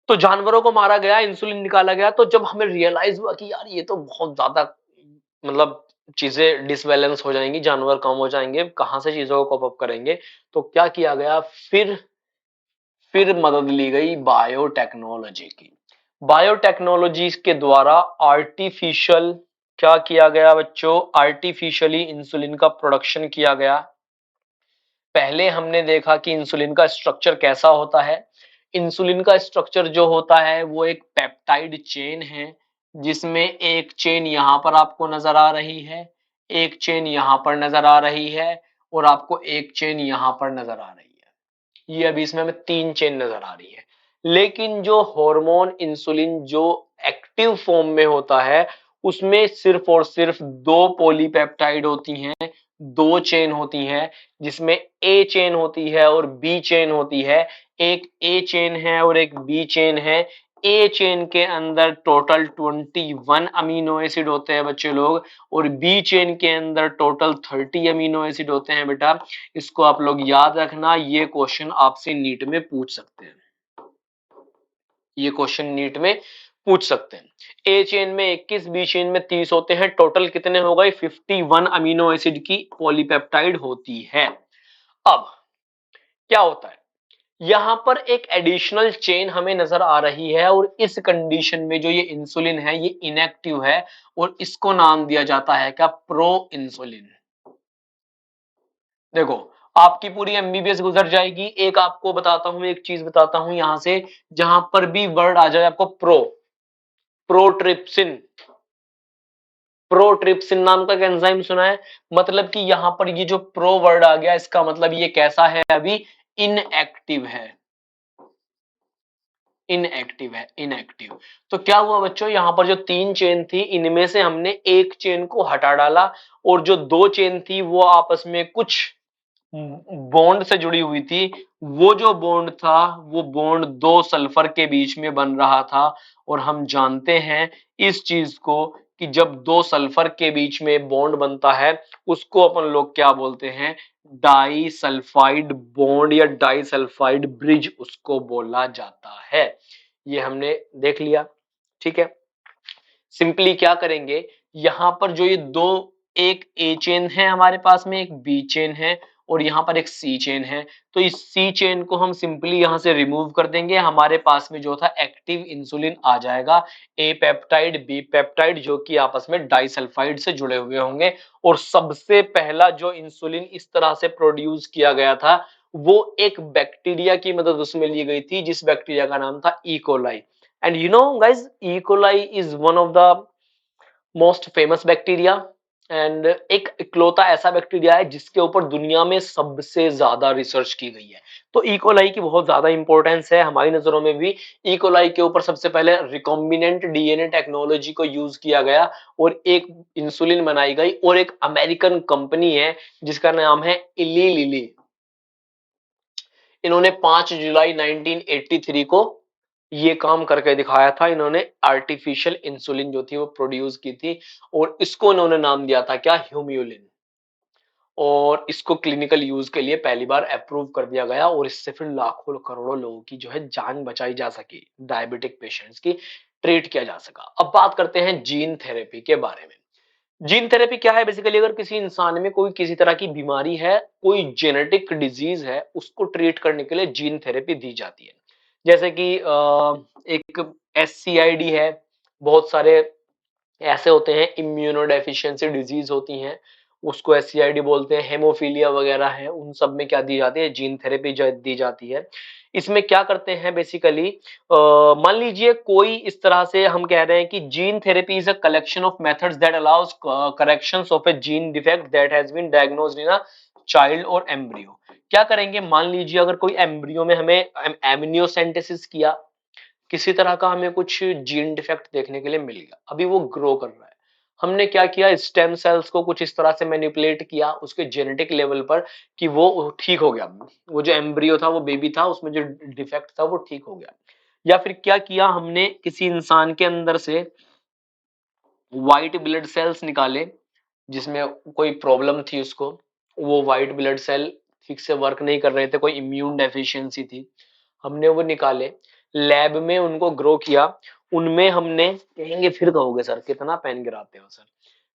तो जानवरों को मारा गया, इंसुलिन निकाला गया, तो जब हमें रियलाइज हुआ कि यार ये तो बहुत ज्यादा, मतलब चीजें डिसबैलेंस हो जाएंगी, जानवर कम हो जाएंगे, कहां से चीजों को कॉप अप करेंगे, तो क्या किया गया, फिर मदद ली गई बायोटेक्नोलॉजी की। बायोटेक्नोलॉजी के द्वारा आर्टिफिशियल, क्या किया गया बच्चों, आर्टिफिशियली इंसुलिन का प्रोडक्शन किया गया। पहले हमने देखा कि इंसुलिन का स्ट्रक्चर कैसा होता है। इंसुलिन का स्ट्रक्चर जो होता है वो एक पेप्टाइड चेन है, जिसमें एक चेन यहां पर आपको नजर आ रही है, एक चेन यहां पर नजर आ रही है, और आपको एक चेन यहां पर नजर आ रही है। ये अभी इसमें हमें तीन चेन नजर आ रही है। लेकिन जो हार्मोन इंसुलिन जो एक्टिव फॉर्म में होता है, उसमें सिर्फ और सिर्फ दो पॉलीपेप्टाइड होती हैं, दो चेन होती हैं, जिसमें ए चेन होती है और बी चेन होती है। एक ए चेन है और एक बी चेन है। ए चेन के अंदर टोटल 21 अमीनो एसिड होते हैं बच्चे लोग, और बी चेन के अंदर टोटल 30 अमीनो एसिड होते हैं बेटा। इसको आप लोग याद रखना, ये क्वेश्चन आपसे नीट में पूछ सकते हैं, ये क्वेश्चन नीट में पूछ सकते हैं। ए चेन में 21, बी चेन में 30 होते हैं, टोटल कितने हो गए, 51 अमीनो एसिड की पॉलीपेप्टाइड होती है। अब क्या होता है, यहां पर एक एडिशनल चेन हमें नजर आ रही है, और इस कंडीशन में जो ये इंसुलिन है ये इनएक्टिव है, और इसको नाम दिया जाता है क्या, प्रो इंसुलिन। देखो, आपकी पूरी एमबीबीएस गुजर जाएगी, एक आपको बताता हूं, एक चीज बताता हूं यहां से, जहां पर भी वर्ड आ जाए आपको प्रोट्रिप्सिन, प्रोट्रिप्सिन नाम का एंजाइम सुना है, मतलब कि यहां पर ये जो प्रो वर्ड आ गया, इसका मतलब ये कैसा है, अभी इनएक्टिव है, इनएक्टिव है, इनएक्टिव। तो क्या हुआ बच्चों, यहां पर जो तीन चेन थी, इनमें से हमने एक चेन को हटा डाला, और जो दो चेन थी वो आपस में कुछ बॉन्ड से जुड़ी हुई थी। वो जो बॉन्ड था, वो बॉन्ड दो सल्फर के बीच में बन रहा था, और हम जानते हैं इस चीज को कि जब दो सल्फर के बीच में बॉन्ड बनता है, उसको अपन लोग क्या बोलते हैं, डाई सल्फाइड बॉन्ड या डाई सल्फाइड ब्रिज उसको बोला जाता है। ये हमने देख लिया, ठीक है। सिंपली क्या करेंगे, यहां पर जो ये दो, एक ए चेन है हमारे पास में, एक बी चेन है, और यहां पर एक सी चेन है। तो इस सी चेन को हम सिंपली यहां से रिमूव कर देंगे, हमारे पास में जो था एक्टिव इंसुलिन आ जाएगा, ए पेप्टाइड बी पेप्टाइड, जो कि आपस में डाइसल्फाइड से जुड़े हुए होंगे। और सबसे पहला जो इंसुलिन इस तरह से प्रोड्यूस किया गया था, वो एक बैक्टीरिया की मदद उसमें ली गई थी, जिस बैक्टीरिया का नाम था E coli. And you know guys, E coli is one of the most famous bacteria, and एक इकलौता ऐसा बैक्टीरिया है जिसके ऊपर दुनिया में सबसे ज्यादा रिसर्च की गई है। तो इकोलाई की बहुत ज्यादा इंपॉर्टेंस है हमारी नजरों में भी। इकोलाई के ऊपर सबसे पहले रिकॉम्बिनेंट डीएनए टेक्नोलॉजी को यूज किया गया, और एक इंसुलिन बनाई गई, और एक अमेरिकन कंपनी है जिसका नाम है इली लिली। इन्होंने 5 जुलाई 1983 को ये काम करके दिखाया था, इन्होंने आर्टिफिशियल इंसुलिन जो थी वो प्रोड्यूस की थी, और इसको इन्होंने नाम दिया था क्या, ह्यूम्यूलिन। और इसको क्लिनिकल यूज के लिए पहली बार अप्रूव कर दिया गया, और इससे फिर लाखों करोड़ों लोगों की जो है जान बचाई जा सकी, डायबिटिक पेशेंट्स की ट्रीट किया जा सका। अब बात करते हैं जीन थेरेपी के बारे में। जीन थेरेपी क्या है, बेसिकली अगर किसी इंसान में कोई किसी तरह की बीमारी है, कोई जेनेटिक डिजीज है, उसको ट्रीट करने के लिए जीन थेरेपी दी जाती है। जैसे कि एक एससीआईडी है, बहुत सारे ऐसे होते हैं, इम्यूनो डेफिशिएंसी डिजीज होती हैं, उसको SCID बोलते हैं, हेमोफीलिया वगैरह है, उन सब में क्या दी जाती है, जीन थेरेपी दी जाती है। इसमें क्या करते हैं बेसिकली, मान लीजिए कोई इस तरह से हम कह रहे हैं कि gene therapy is a collection of methods that allows corrections of a gene defect that has been diagnosed in a child और एम्ब्रियो। क्या करेंगे, मान लीजिए अगर कोई एम्ब्रियो में हमें एमनियोसेंटेसिस किया, किसी तरह का हमें कुछ जीन डिफेक्ट देखने के लिए मिल गया, अभी वो ग्रो कर रहा है, हमने क्या किया, स्टेम सेल्स को कुछ इस तरह से मैनिपुलेट किया उसके जेनेटिक लेवल पर कि वो ठीक हो गया, वो जो एम्ब्रियो था, वो बेबी था, उसमें जो डिफेक्ट था वो ठीक हो गया। या फिर क्या किया हमने, किसी इंसान के अंदर से व्हाइट ब्लड सेल्स निकाले जिसमें कोई प्रॉब्लम थी उसको, वो व्हाइट ब्लड सेल ठीक से वर्क नहीं कर रहे थे, कोई इम्यून डेफिशिएंसी थी, हमने वो निकाले, लैब में उनको ग्रो किया, उनमें हमने, कहेंगे फिर कहोगे सर कितना पेन गिराते हो सर,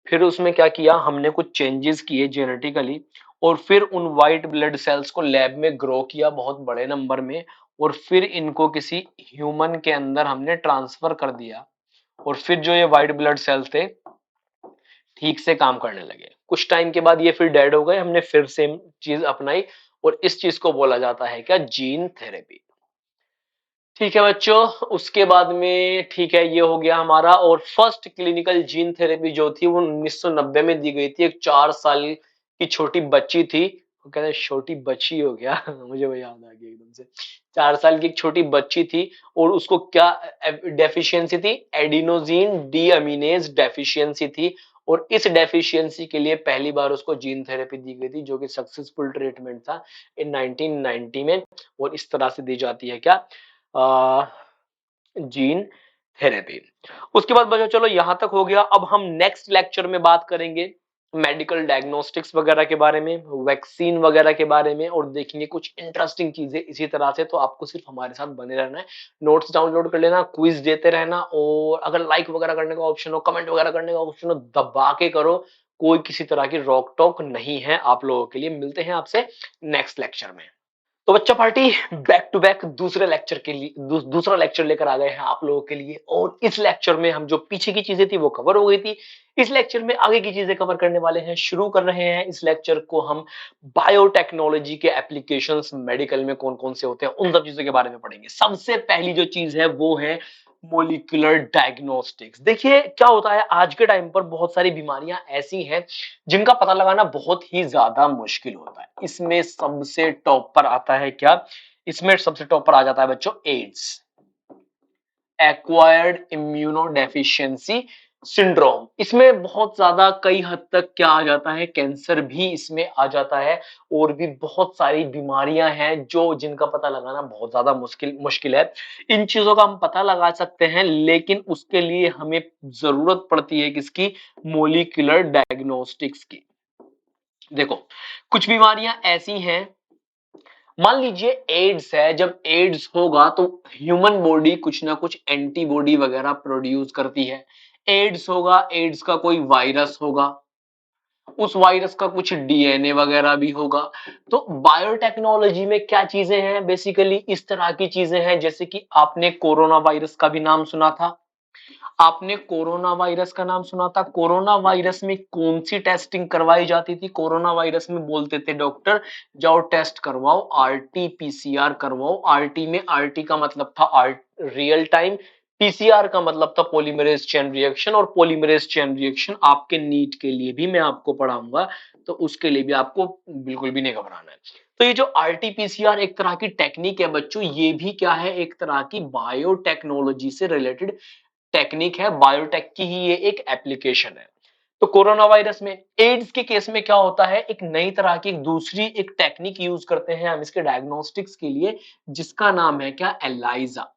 फिर उसमें क्या किया हमने, कुछ चेंजेस किए जेनेटिकली, और फिर उन व्हाइट ब्लड सेल्स को लैब में ग्रो किया बहुत बड़े नंबर में, और फिर इनको किसी ह्यूमन के अंदर हमने ट्रांसफर कर दिया, और फिर जो ये व्हाइट ब्लड सेल्स थे ठीक से काम करने लगे। कुछ टाइम के बाद ये फिर डेड हो गए, हमने फिर सेम चीज अपनाई, और इस चीज को बोला जाता है क्या, जीन थेरेपी। ठीक है बच्चों, उसके बाद में ठीक है, ये हो गया हमारा। और फर्स्ट क्लिनिकल जीन थेरेपी जो थी वो 1990 में दी गई थी, एक 4 साल की छोटी बच्ची थी, वो कहते हैं छोटी बच्ची हो गया मुझे वो याद आ गया एकदम से, 4 साल की एक छोटी बच्ची थी, और उसको क्या डेफिशिएंसी थी, एडिनोजिन डी अमीनेज डेफिशिएंसी थी, और इस डेफिशिएंसी के लिए पहली बार उसको जीन थेरेपी दी गई थी, जो कि सक्सेसफुल ट्रीटमेंट था इन 1990 में। और इस तरह से दी जाती है क्या, जीन थेरेपी। उसके बाद बच्चों चलो यहां तक हो गया, अब हम नेक्स्ट लेक्चर में बात करेंगे मेडिकल डायग्नोस्टिक्स वगैरह के बारे में, वैक्सीन वगैरह के बारे में, और देखेंगे कुछ इंटरेस्टिंग चीजें इसी तरह से। तो आपको सिर्फ हमारे साथ बने रहना है, नोट्स डाउनलोड कर लेना, क्विज देते रहना, और अगर लाइक वगैरह करने का ऑप्शन हो, कमेंट वगैरह करने का ऑप्शन हो, दबा के करो, कोई किसी तरह की रोक टोक नहीं है आप लोगों के लिए। मिलते हैं आपसे नेक्स्ट लेक्चर में। तो बच्चा पार्टी, बैक टू बैक दूसरे लेक्चर के लिए दूसरा लेक्चर लेकर आ गए हैं आप लोगों के लिए। और इस लेक्चर में हम जो पीछे की चीजें थी वो कवर हो गई थी, इस लेक्चर में आगे की चीजें कवर करने वाले हैं। शुरू कर रहे हैं इस लेक्चर को हम, बायोटेक्नोलॉजी के एप्लीकेशंस मेडिकल में कौन कौन से होते हैं उन सब चीजों के बारे में पढ़ेंगे। सबसे पहली जो चीज है वो है मोलिकुलर डायग्नोस्टिक्स। देखिए क्या होता है, आज के टाइम पर बहुत सारी बीमारियां ऐसी हैं जिनका पता लगाना बहुत ही ज्यादा मुश्किल होता है। इसमें सबसे टॉप पर आता है क्या, इसमें सबसे टॉप पर आ जाता है बच्चों एड्स, एक्वायर्ड इम्यूनोडेफिशिएंसी सिंड्रोम। इसमें बहुत ज्यादा कई हद तक क्या आ जाता है, कैंसर भी इसमें आ जाता है, और भी बहुत सारी बीमारियां हैं जो जिनका पता लगाना बहुत ज्यादा मुश्किल मुश्किल है। इन चीजों का हम पता लगा सकते हैं, लेकिन उसके लिए हमें जरूरत पड़ती है किसकी, मोलिकुलर डायग्नोस्टिक्स की। देखो कुछ बीमारियां ऐसी हैं, मान लीजिए एड्स है, जब एड्स होगा तो ह्यूमन बॉडी कुछ ना कुछ एंटीबॉडी वगैरह प्रोड्यूस करती है। एड्स होगा, एड्स का कोई वायरस होगा, उस वायरस का कुछ डीएनए वगैरह भी होगा। तो बायोटेक्नोलॉजी में क्या चीजें हैं, बेसिकली इस तरह की चीजें हैं, जैसे कि आपने कोरोना वायरस का भी नाम सुना था, आपने कोरोना वायरस का नाम सुना था। कोरोना वायरस में कौन सी टेस्टिंग करवाई जाती थी, कोरोना वायरस में बोलते थे डॉक्टर जाओ टेस्ट करवाओ, आरटी पीसीआर करवाओ। आरटी में, आरटी का मतलब था रियल टाइम, पीसीआर का मतलब था पॉलीमरेज चेन रिएक्शन, और पॉलीमरेज चेन रिएक्शन आपके नीट के लिए भी मैं आपको पढ़ाऊंगा, तो उसके लिए भी आपको बिल्कुल भी नहीं घबराना है। तो ये जो आरटीपीसीआर एक तरह की टेक्निक है बच्चों, ये भी क्या है, एक तरह की बायोटेक्नोलॉजी से रिलेटेड टेक्निक है, बायोटेक की ही ये एक एप्लीकेशन है। तो कोरोना वायरस में, एड्स के केस में क्या होता है, एक नई तरह की एक दूसरी एक टेक्निक यूज करते हैं हम इसके डायग्नोस्टिक्स के लिए, जिसका नाम है क्या, एलाइजा।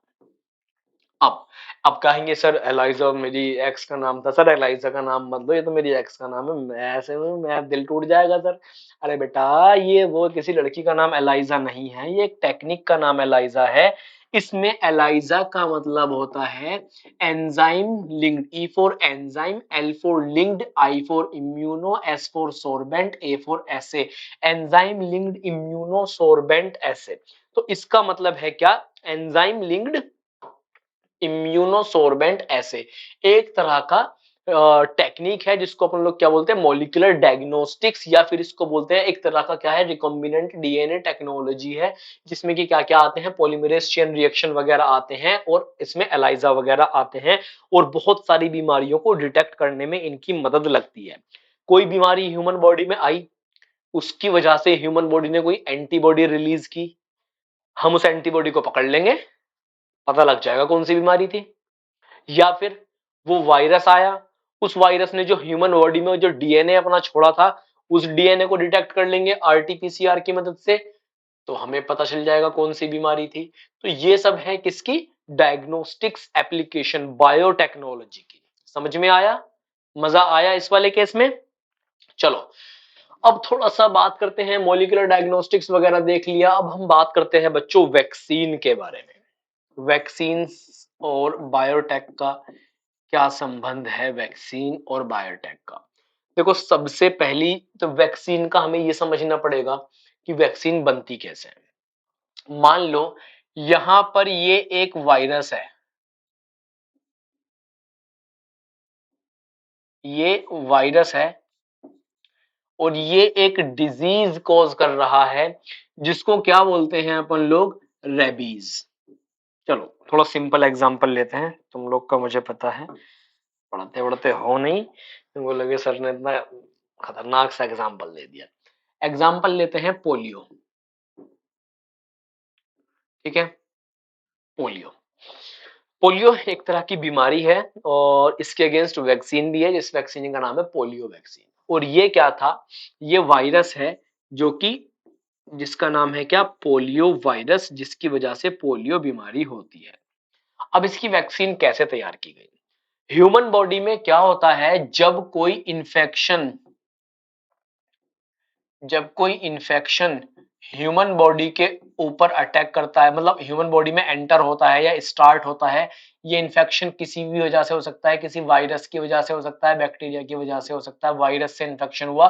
अब अब कहेंगे सर एलाइजा मेरी एक्स का नाम था, सर एलाइजा का नाम मत लो, ये तो मेरी एक्स का नाम है, मैं ऐसे में मैं दिल टूट जाएगा सर। अरे बेटा, ये वो किसी लड़की का नाम एलाइजा नहीं है, ये एक टेक्निक का नाम एलाइजा है। इसमें एलाइजा का मतलब होता है enzyme linked, E for enzyme, L for linked, I for immuno, S for sorbent, A for assay, enzyme linked immuno sorbent assay. तो इसका मतलब है क्या, एंजाइम लिंक्ड इम्यूनोसोर्बेंट ऐसे, एक तरह का टेक्निक है जिसको अपन लोग क्या बोलते हैं, मॉलिक्यूलर डायग्नोस्टिक्स, या फिर इसको बोलते हैं एक तरह का क्या है, रिकॉम्बिनेंट डीएनए टेक्नोलॉजी है, जिसमें कि क्या क्या आते हैं, पॉलीमरेज चेन रिएक्शन वगैरह आते हैं, और इसमें एलाइजा वगैरह आते हैं, और बहुत सारी बीमारियों को डिटेक्ट करने में इनकी मदद लगती है। कोई बीमारी ह्यूमन बॉडी में आई, उसकी वजह से ह्यूमन बॉडी ने कोई एंटीबॉडी रिलीज की, हम उस एंटीबॉडी को पकड़ लेंगे, पता लग जाएगा कौन सी बीमारी थी। या फिर वो वायरस आया, उस वायरस ने जो ह्यूमन बॉडी में जो डीएनए अपना छोड़ा था, उस डीएनए को डिटेक्ट कर लेंगे आरटीपीसीआर की मदद से, तो हमें पता चल जाएगा कौन सी बीमारी थी। तो ये सब है किसकी, डायग्नोस्टिक्स एप्लीकेशन बायोटेक्नोलॉजी की। समझ में आया, मजा आया इस वाले केस में। चलो अब थोड़ा सा बात करते हैं, मॉलिक्यूलर डायग्नोस्टिक्स वगैरह देख लिया, अब हम बात करते हैं बच्चों वैक्सीन के बारे में। वैक्सीन और बायोटेक का क्या संबंध है, वैक्सीन और बायोटेक का। देखो सबसे पहली तो वैक्सीन का हमें यह समझना पड़ेगा कि वैक्सीन बनती कैसे है। मान लो यहां पर ये एक वायरस है, ये वायरस है, और ये एक डिजीज कॉज कर रहा है, जिसको क्या बोलते हैं अपन लोग, रेबीज। चलो थोड़ा सिंपल एग्जांपल लेते हैं, तुम लोग का मुझे पता है पढ़ते पढ़ते हो नहीं, तुमको लगे सर ने इतना खतरनाक सा एग्जांपल दे दिया। एग्जांपल लेते हैं पोलियो, ठीक है। पोलियो, पोलियो एक तरह की बीमारी है, और इसके अगेंस्ट वैक्सीन भी है, जिस वैक्सीन का नाम है पोलियो वैक्सीन। और ये क्या था, ये वायरस है जो कि जिसका नाम है क्या, पोलियो वायरस, जिसकी वजह से पोलियो बीमारी होती है। अब इसकी वैक्सीन कैसे तैयार की गई। ह्यूमन बॉडी में क्या होता है, जब कोई इन्फेक्शन ह्यूमन बॉडी के ऊपर अटैक करता है, मतलब ह्यूमन बॉडी में एंटर होता है या स्टार्ट होता है, ये इन्फेक्शन किसी भी वजह से हो सकता है, किसी वायरस की वजह से हो सकता है, बैक्टीरिया की वजह से हो सकता है, वायरस से इन्फेक्शन हुआ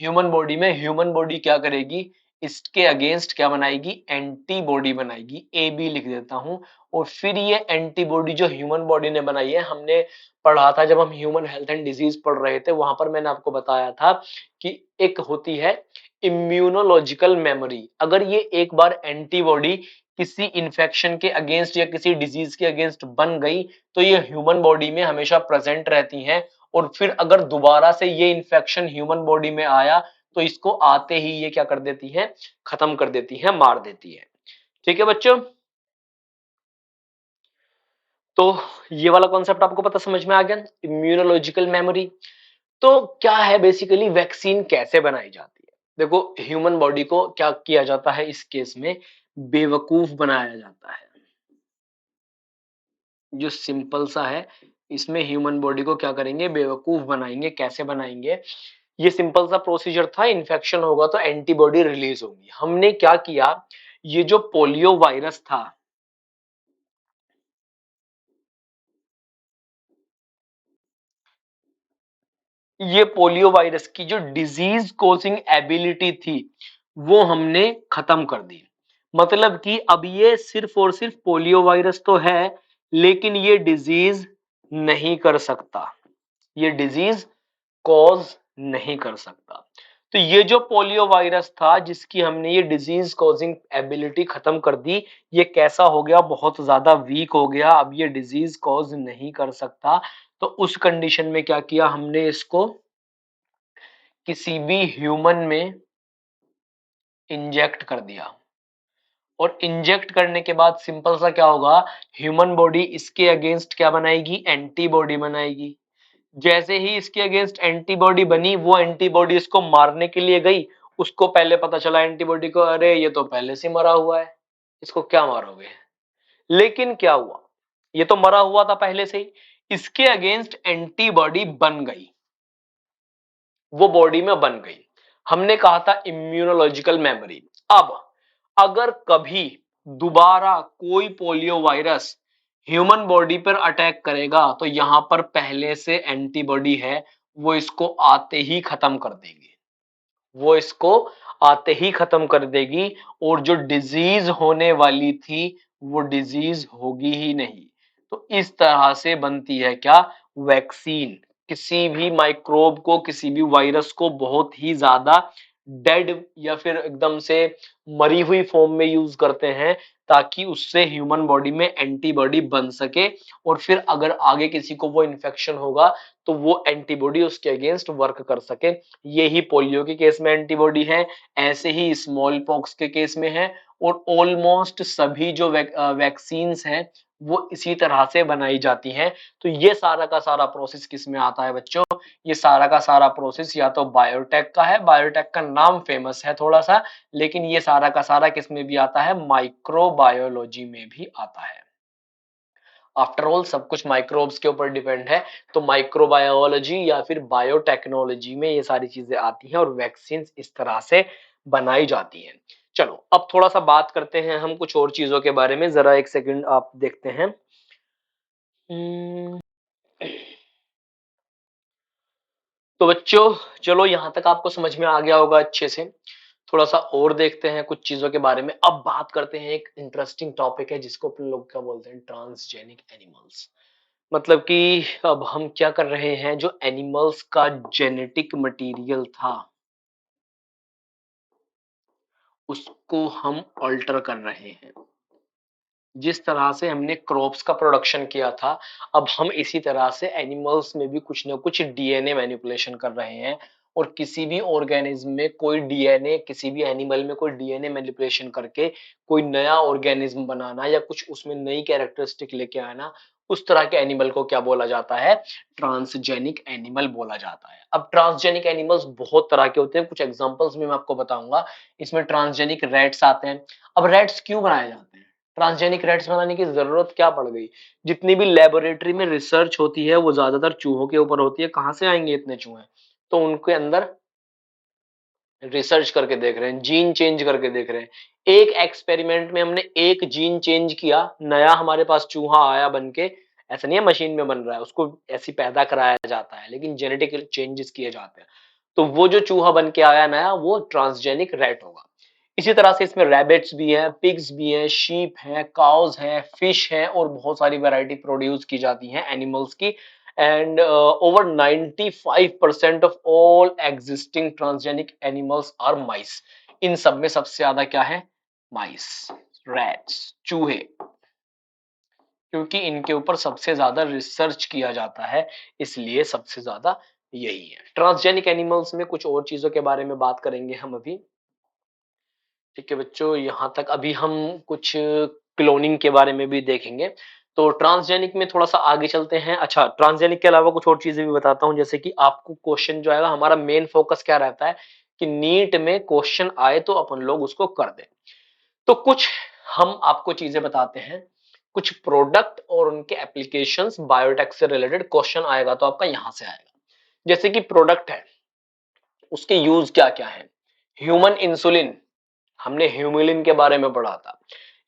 ह्यूमन बॉडी में, ह्यूमन बॉडी क्या करेगी, इसके अगेंस्ट क्या बनाएगी, एंटीबॉडी बनाएगी, ए बी लिख देता हूं। और फिर ये एंटीबॉडी जो ह्यूमन बॉडी ने बनाई है, हमने पढ़ा था जब हम ह्यूमन हेल्थ एंड डिजीज पढ़ रहे थे, वहां पर मैंने आपको बताया था कि एक होती है इम्यूनोलॉजिकल मेमोरी। अगर ये एक बार एंटीबॉडी किसी इंफेक्शन के अगेंस्ट या किसी डिजीज के अगेंस्ट बन गई, तो ये ह्यूमन बॉडी में हमेशा प्रेजेंट रहती हैं, और फिर अगर दोबारा से ये इंफेक्शन ह्यूमन बॉडी में आया, तो इसको आते ही ये क्या कर देती है, खत्म कर देती है, मार देती है। ठीक है बच्चों, तो ये वाला कॉन्सेप्ट आपको पता समझ में आ गया, इम्यूनोलॉजिकल मेमोरी। तो क्या है बेसिकली, वैक्सीन कैसे बनाई जाती है। देखो ह्यूमन बॉडी को क्या किया जाता है, इस केस में बेवकूफ बनाया जाता है। जो सिंपल सा है, इसमें ह्यूमन बॉडी को क्या करेंगे, बेवकूफ बनाएंगे। कैसे बनाएंगे, ये सिंपल सा प्रोसीजर था, इन्फेक्शन होगा तो एंटीबॉडी रिलीज होगी। हमने क्या किया, ये जो पोलियो वायरस था, ये पोलियो वायरस की जो डिजीज कोजिंग एबिलिटी थी, वो हमने खत्म कर दी। मतलब कि अब ये सिर्फ और सिर्फ पोलियो वायरस तो है, लेकिन ये डिजीज नहीं कर सकता, ये डिजीज कॉज नहीं कर सकता। तो ये जो पोलियो वायरस था, जिसकी हमने ये डिजीज कॉजिंग एबिलिटी खत्म कर दी, ये कैसा हो गया, बहुत ज्यादा वीक हो गया, अब ये डिजीज कॉज नहीं कर सकता। तो उस कंडीशन में क्या किया हमने, इसको किसी भी ह्यूमन में इंजेक्ट कर दिया। और इंजेक्ट करने के बाद सिंपल सा क्या होगा, ह्यूमन बॉडी इसके अगेंस्ट क्या बनाएगी, एंटीबॉडी बनाएगी। जैसे ही इसके अगेंस्ट एंटीबॉडी बनी, वो एंटीबॉडी इसको मारने के लिए गई, उसको पहले पता चला एंटीबॉडी को, अरे ये तो पहले से मरा हुआ है, इसको क्या मारोगे। लेकिन क्या हुआ, ये तो मरा हुआ था पहले से ही, इसके अगेंस्ट एंटीबॉडी बन गई, वो बॉडी में बन गई। हमने कहा था इम्यूनोलॉजिकल मेमोरी। अब अगर कभी दोबारा कोई पोलियो वायरस ह्यूमन बॉडी पर अटैक करेगा, तो यहां पर पहले से एंटीबॉडी है, वो इसको आते ही खत्म कर देगी, वो इसको आते ही खत्म कर देगी, और जो डिजीज होने वाली थी, वो डिजीज होगी ही नहीं। तो इस तरह से बनती है क्या, वैक्सीन। किसी भी माइक्रोब को, किसी भी वायरस को बहुत ही ज्यादा डेड या फिर एकदम से मरी हुई फॉर्म में यूज करते हैं, ताकि उससे ह्यूमन बॉडी में एंटीबॉडी बन सके, और फिर अगर आगे किसी को वो इन्फेक्शन होगा तो वो एंटीबॉडी उसके अगेंस्ट वर्क कर सके। यही पोलियो के केस में एंटीबॉडी है, ऐसे ही स्मॉल पॉक्स के केस में है, और ऑलमोस्ट सभी जो वैक्सीन्स हैं वो इसी तरह से बनाई जाती हैं। तो ये सारा का सारा प्रोसेस किस में आता है बच्चों? ये सारा का सारा प्रोसेस या तो बायोटेक का है, बायोटेक का नाम फेमस है थोड़ा सा, लेकिन ये सारा का सारा किस में भी आता है? माइक्रोबायोलॉजी में भी आता है। आफ्टर ऑल सब कुछ माइक्रोब्स के ऊपर डिपेंड है, तो माइक्रोबायोलॉजी या फिर बायोटेक्नोलॉजी में ये सारी चीजें आती हैं, और वैक्सीन इस तरह से बनाई जाती हैं। चलो अब थोड़ा सा बात करते हैं हम कुछ और चीजों के बारे में, जरा एक सेकंड आप देखते हैं। हम्म, तो बच्चों चलो यहां तक आपको समझ में आ गया होगा अच्छे से। थोड़ा सा और देखते हैं कुछ चीजों के बारे में। अब बात करते हैं, एक इंटरेस्टिंग टॉपिक है जिसको अपन लोग क्या बोलते हैं, ट्रांसजेनिक एनिमल्स। मतलब कि अब हम क्या कर रहे हैं, जो एनिमल्स का जेनेटिक मटेरियल था उसको हम अल्टर कर रहे हैं। जिस तरह से हमने क्रॉप्स का प्रोडक्शन किया था, अब हम इसी तरह से एनिमल्स में भी कुछ ना कुछ डीएनए मैनिपुलेशन कर रहे हैं। और किसी भी ऑर्गेनिज्म में कोई डीएनए, किसी भी एनिमल में कोई डीएनए मैनिपुलेशन करके कोई नया ऑर्गेनिज्म बनाना या कुछ उसमें नई कैरेक्टरिस्टिक लेके आना, उस तरह के एनिमल को क्या बोला जाता है? ट्रांसजेनिक एनिमल बोला जाता है। अब ट्रांसजेनिक एनिमल्स बहुत तरह के होते हैं, कुछ एग्जांपल्स भी मैं आपको बताऊंगा। इसमें ट्रांसजेनिक रैट्स आते हैं। अब रैट्स क्यों बनाए जाते हैं? ट्रांसजेनिक रैट्स बनाने की जरूरत क्या पड़ गई? जितनी भी लेबोरेटरी में रिसर्च होती है वो ज्यादातर चूहों के ऊपर होती है। कहां से आएंगे इतने चूहे? तो उनके अंदर रिसर्च करके देख रहे हैं, जीन चेंज करके देख रहे हैं। एक एक्सपेरिमेंट में हमने एक जीन चेंज किया, नया हमारे पास चूहा आया बन के। ऐसा नहीं है मशीन में बन रहा है, उसको ऐसी पैदा कराया जाता है, लेकिन जेनेटिक चेंजेस किए जाते हैं। तो वो जो चूहा बन के आया नया, वो ट्रांसजेनिक रैट होगा। इसी तरह से इसमें रैबिट्स भी हैं, पिग्स भी हैं, शीप हैं, काउज हैं, फिश हैं, और बहुत सारी वैरायटी प्रोड्यूस की जाती हैं एनिमल्स की। And over 95% of all existing transgenic animals are mice. इन सब में सबसे ज्यादा क्या है? माइस, रैट्स, चूहे, क्योंकि इनके ऊपर सबसे ज्यादा रिसर्च किया जाता है, इसलिए सबसे ज्यादा यही है। ट्रांसजेनिक एनिमल्स में कुछ और चीजों के बारे में बात करेंगे हम अभी। ठीक है बच्चों, यहां तक अभी हम कुछ क्लोनिंग के बारे में भी देखेंगे। तो ट्रांसजेनिक में थोड़ा सा आगे चलते हैं। अच्छा, ट्रांसजेनिक के अलावा कुछ और चीजें भी बताता हूं, जैसे कि आपको क्वेश्चन जो आएगा, हमारा मेन फोकस क्या रहता है कि नीट में क्वेश्चन आए तो अपन लोग उसको कर दें। तो कुछ हम आपको चीजें बताते हैं, कुछ प्रोडक्ट और उनके एप्लीकेशंस, बायोटेक से रिलेटेड क्वेश्चन आएगा तो आपका यहां से आएगा। जैसे कि प्रोडक्ट है, उसके यूज क्या क्या है? ह्यूमन इंसुलिन, हमने ह्यूमिलिन के बारे में पढ़ा था।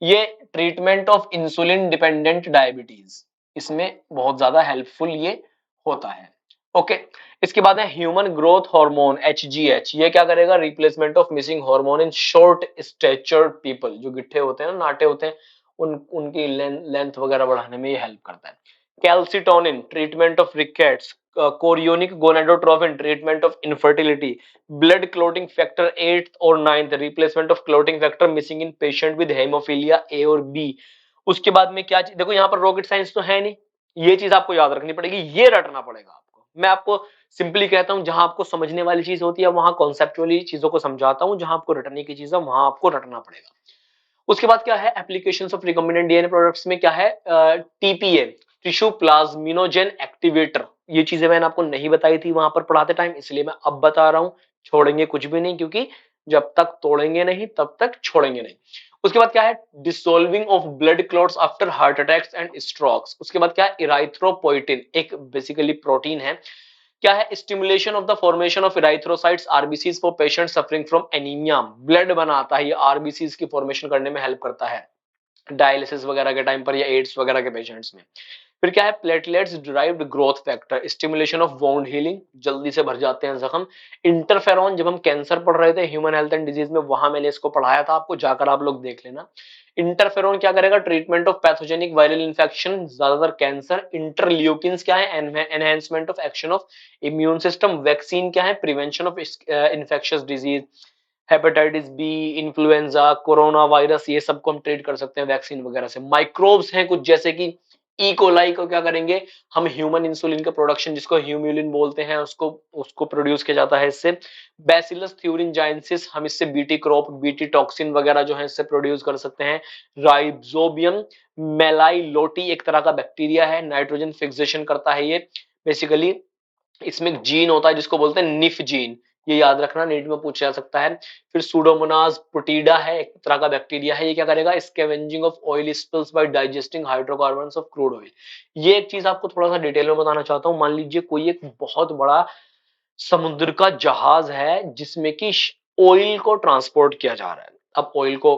ये treatment of insulin dependent diabetes, इसमें बहुत ज्यादा हेल्पफुल ये होता है। ओके, इसके बाद है ह्यूमन ग्रोथ हार्मोन HGH। ये क्या करेगा? Replacement of missing hormone in short statured people, जो गिट्ठे होते हैं ना, नाटे होते हैं, उनकी लेंथ वगैरह बढ़ाने में ये हेल्प करता है। Calcitonin, treatment of rickets. Chorionic gonadotrophin, treatment of infertility. Blood clotting factor 8 और 9, replacement of clotting factor missing in patient with haemophilia A और बी। उसके बाद में क्या चीज, देखो यहाँ पर रॉकेट साइंस तो है नहीं, ये चीज आपको याद रखनी पड़ेगी, ये रटना पड़ेगा आपको। मैं आपको सिंपली कहता हूं, जहां आपको समझने वाली चीज होती है वहां कॉन्सेप्चुअली चीजों को समझाता हूं, जहां आपको रटने की चीज है वहां आपको रटना पड़ेगा। उसके बाद क्या है? Applications of recombinant DNA products में क्या है? TPA, tissue plasminogen activator. ये चीजें मैंने आपको नहीं बताई थी वहां पर पढ़ाते टाइम, इसलिए मैं अब बता रहा हूं। छोड़ेंगे कुछ भी नहीं, क्योंकि जब तक तोड़ेंगे नहीं तब तक छोड़ेंगे नहीं। उसके बाद क्या है? Dissolving of blood clots after heart attacks and strokes. उसके बाद क्या है? इराइथ्रोपोइटिन, एक बेसिकली प्रोटीन है। क्या है? Stimulation of the formation of erythrocytes RBCs for patient suffering from anaemia. Blood बनाता है ये, आरबीसीज की फॉर्मेशन करने में हेल्प करता है डायलिसिस वगैरह के टाइम पर या एड्स वगैरह के पेशेंट्स में। फिर क्या है, platelets derived growth factor, stimulation of wound healing, जल्दी से भर जाते हैं जख्म। इंटरफेरॉन, जब हम कैंसर पढ़ रहे थे ह्यूमन हेल्थ एंड डिजीज में, वहां मैंने इसको पढ़ाया था, आपको जाकर आप लोग देख लेना। इंटरफेरॉन क्या करेगा, treatment of pathogenic viral infection, ज्यादातर कैंसर। इंटरल्यूकिन्स क्या है, enhancement of action of immune system. Vaccine क्या है, prevention of infectious disease, hepatitis B, influenza, corona virus, ये सबको हम ट्रीट कर सकते हैं वैक्सीन वगैरह से। माइक्रोब्स हैं कुछ, जैसे कि इकोलाई को क्या करेंगे हम, ह्यूमन इंसुलिन का प्रोडक्शन, जिसको ह्यूम्यूलिन बोलते हैं, उसको उसको प्रोड्यूस किया जाता है इससे। बैसिलस थ्यूरिनजाइंसिस, हम इससे बीटी क्रॉप, बीटी टॉक्सिन वगैरह जो है इससे प्रोड्यूस कर सकते हैं। राइजोबियम मेलाइलोटी एक तरह का बैक्टीरिया है, नाइट्रोजन फिक्सेशन करता है ये बेसिकली। इसमें एक जीन होता है जिसको बोलते हैं निफ जीन, ये याद रखना, नीट में पूछा जा सकता है। फिर सूडोमोनास पुटीडा है, एक तरह का बैक्टीरिया है, ये क्या करेगा, scavenging of oil spills by digesting hydrocarbons of crude oil. ये एक चीज आपको थोड़ा सा डिटेल में बताना चाहता हूँ। मान लीजिए कोई एक बहुत बड़ा समुद्र का जहाज है जिसमें कि ऑयल को ट्रांसपोर्ट किया जा रहा है। अब ऑयल को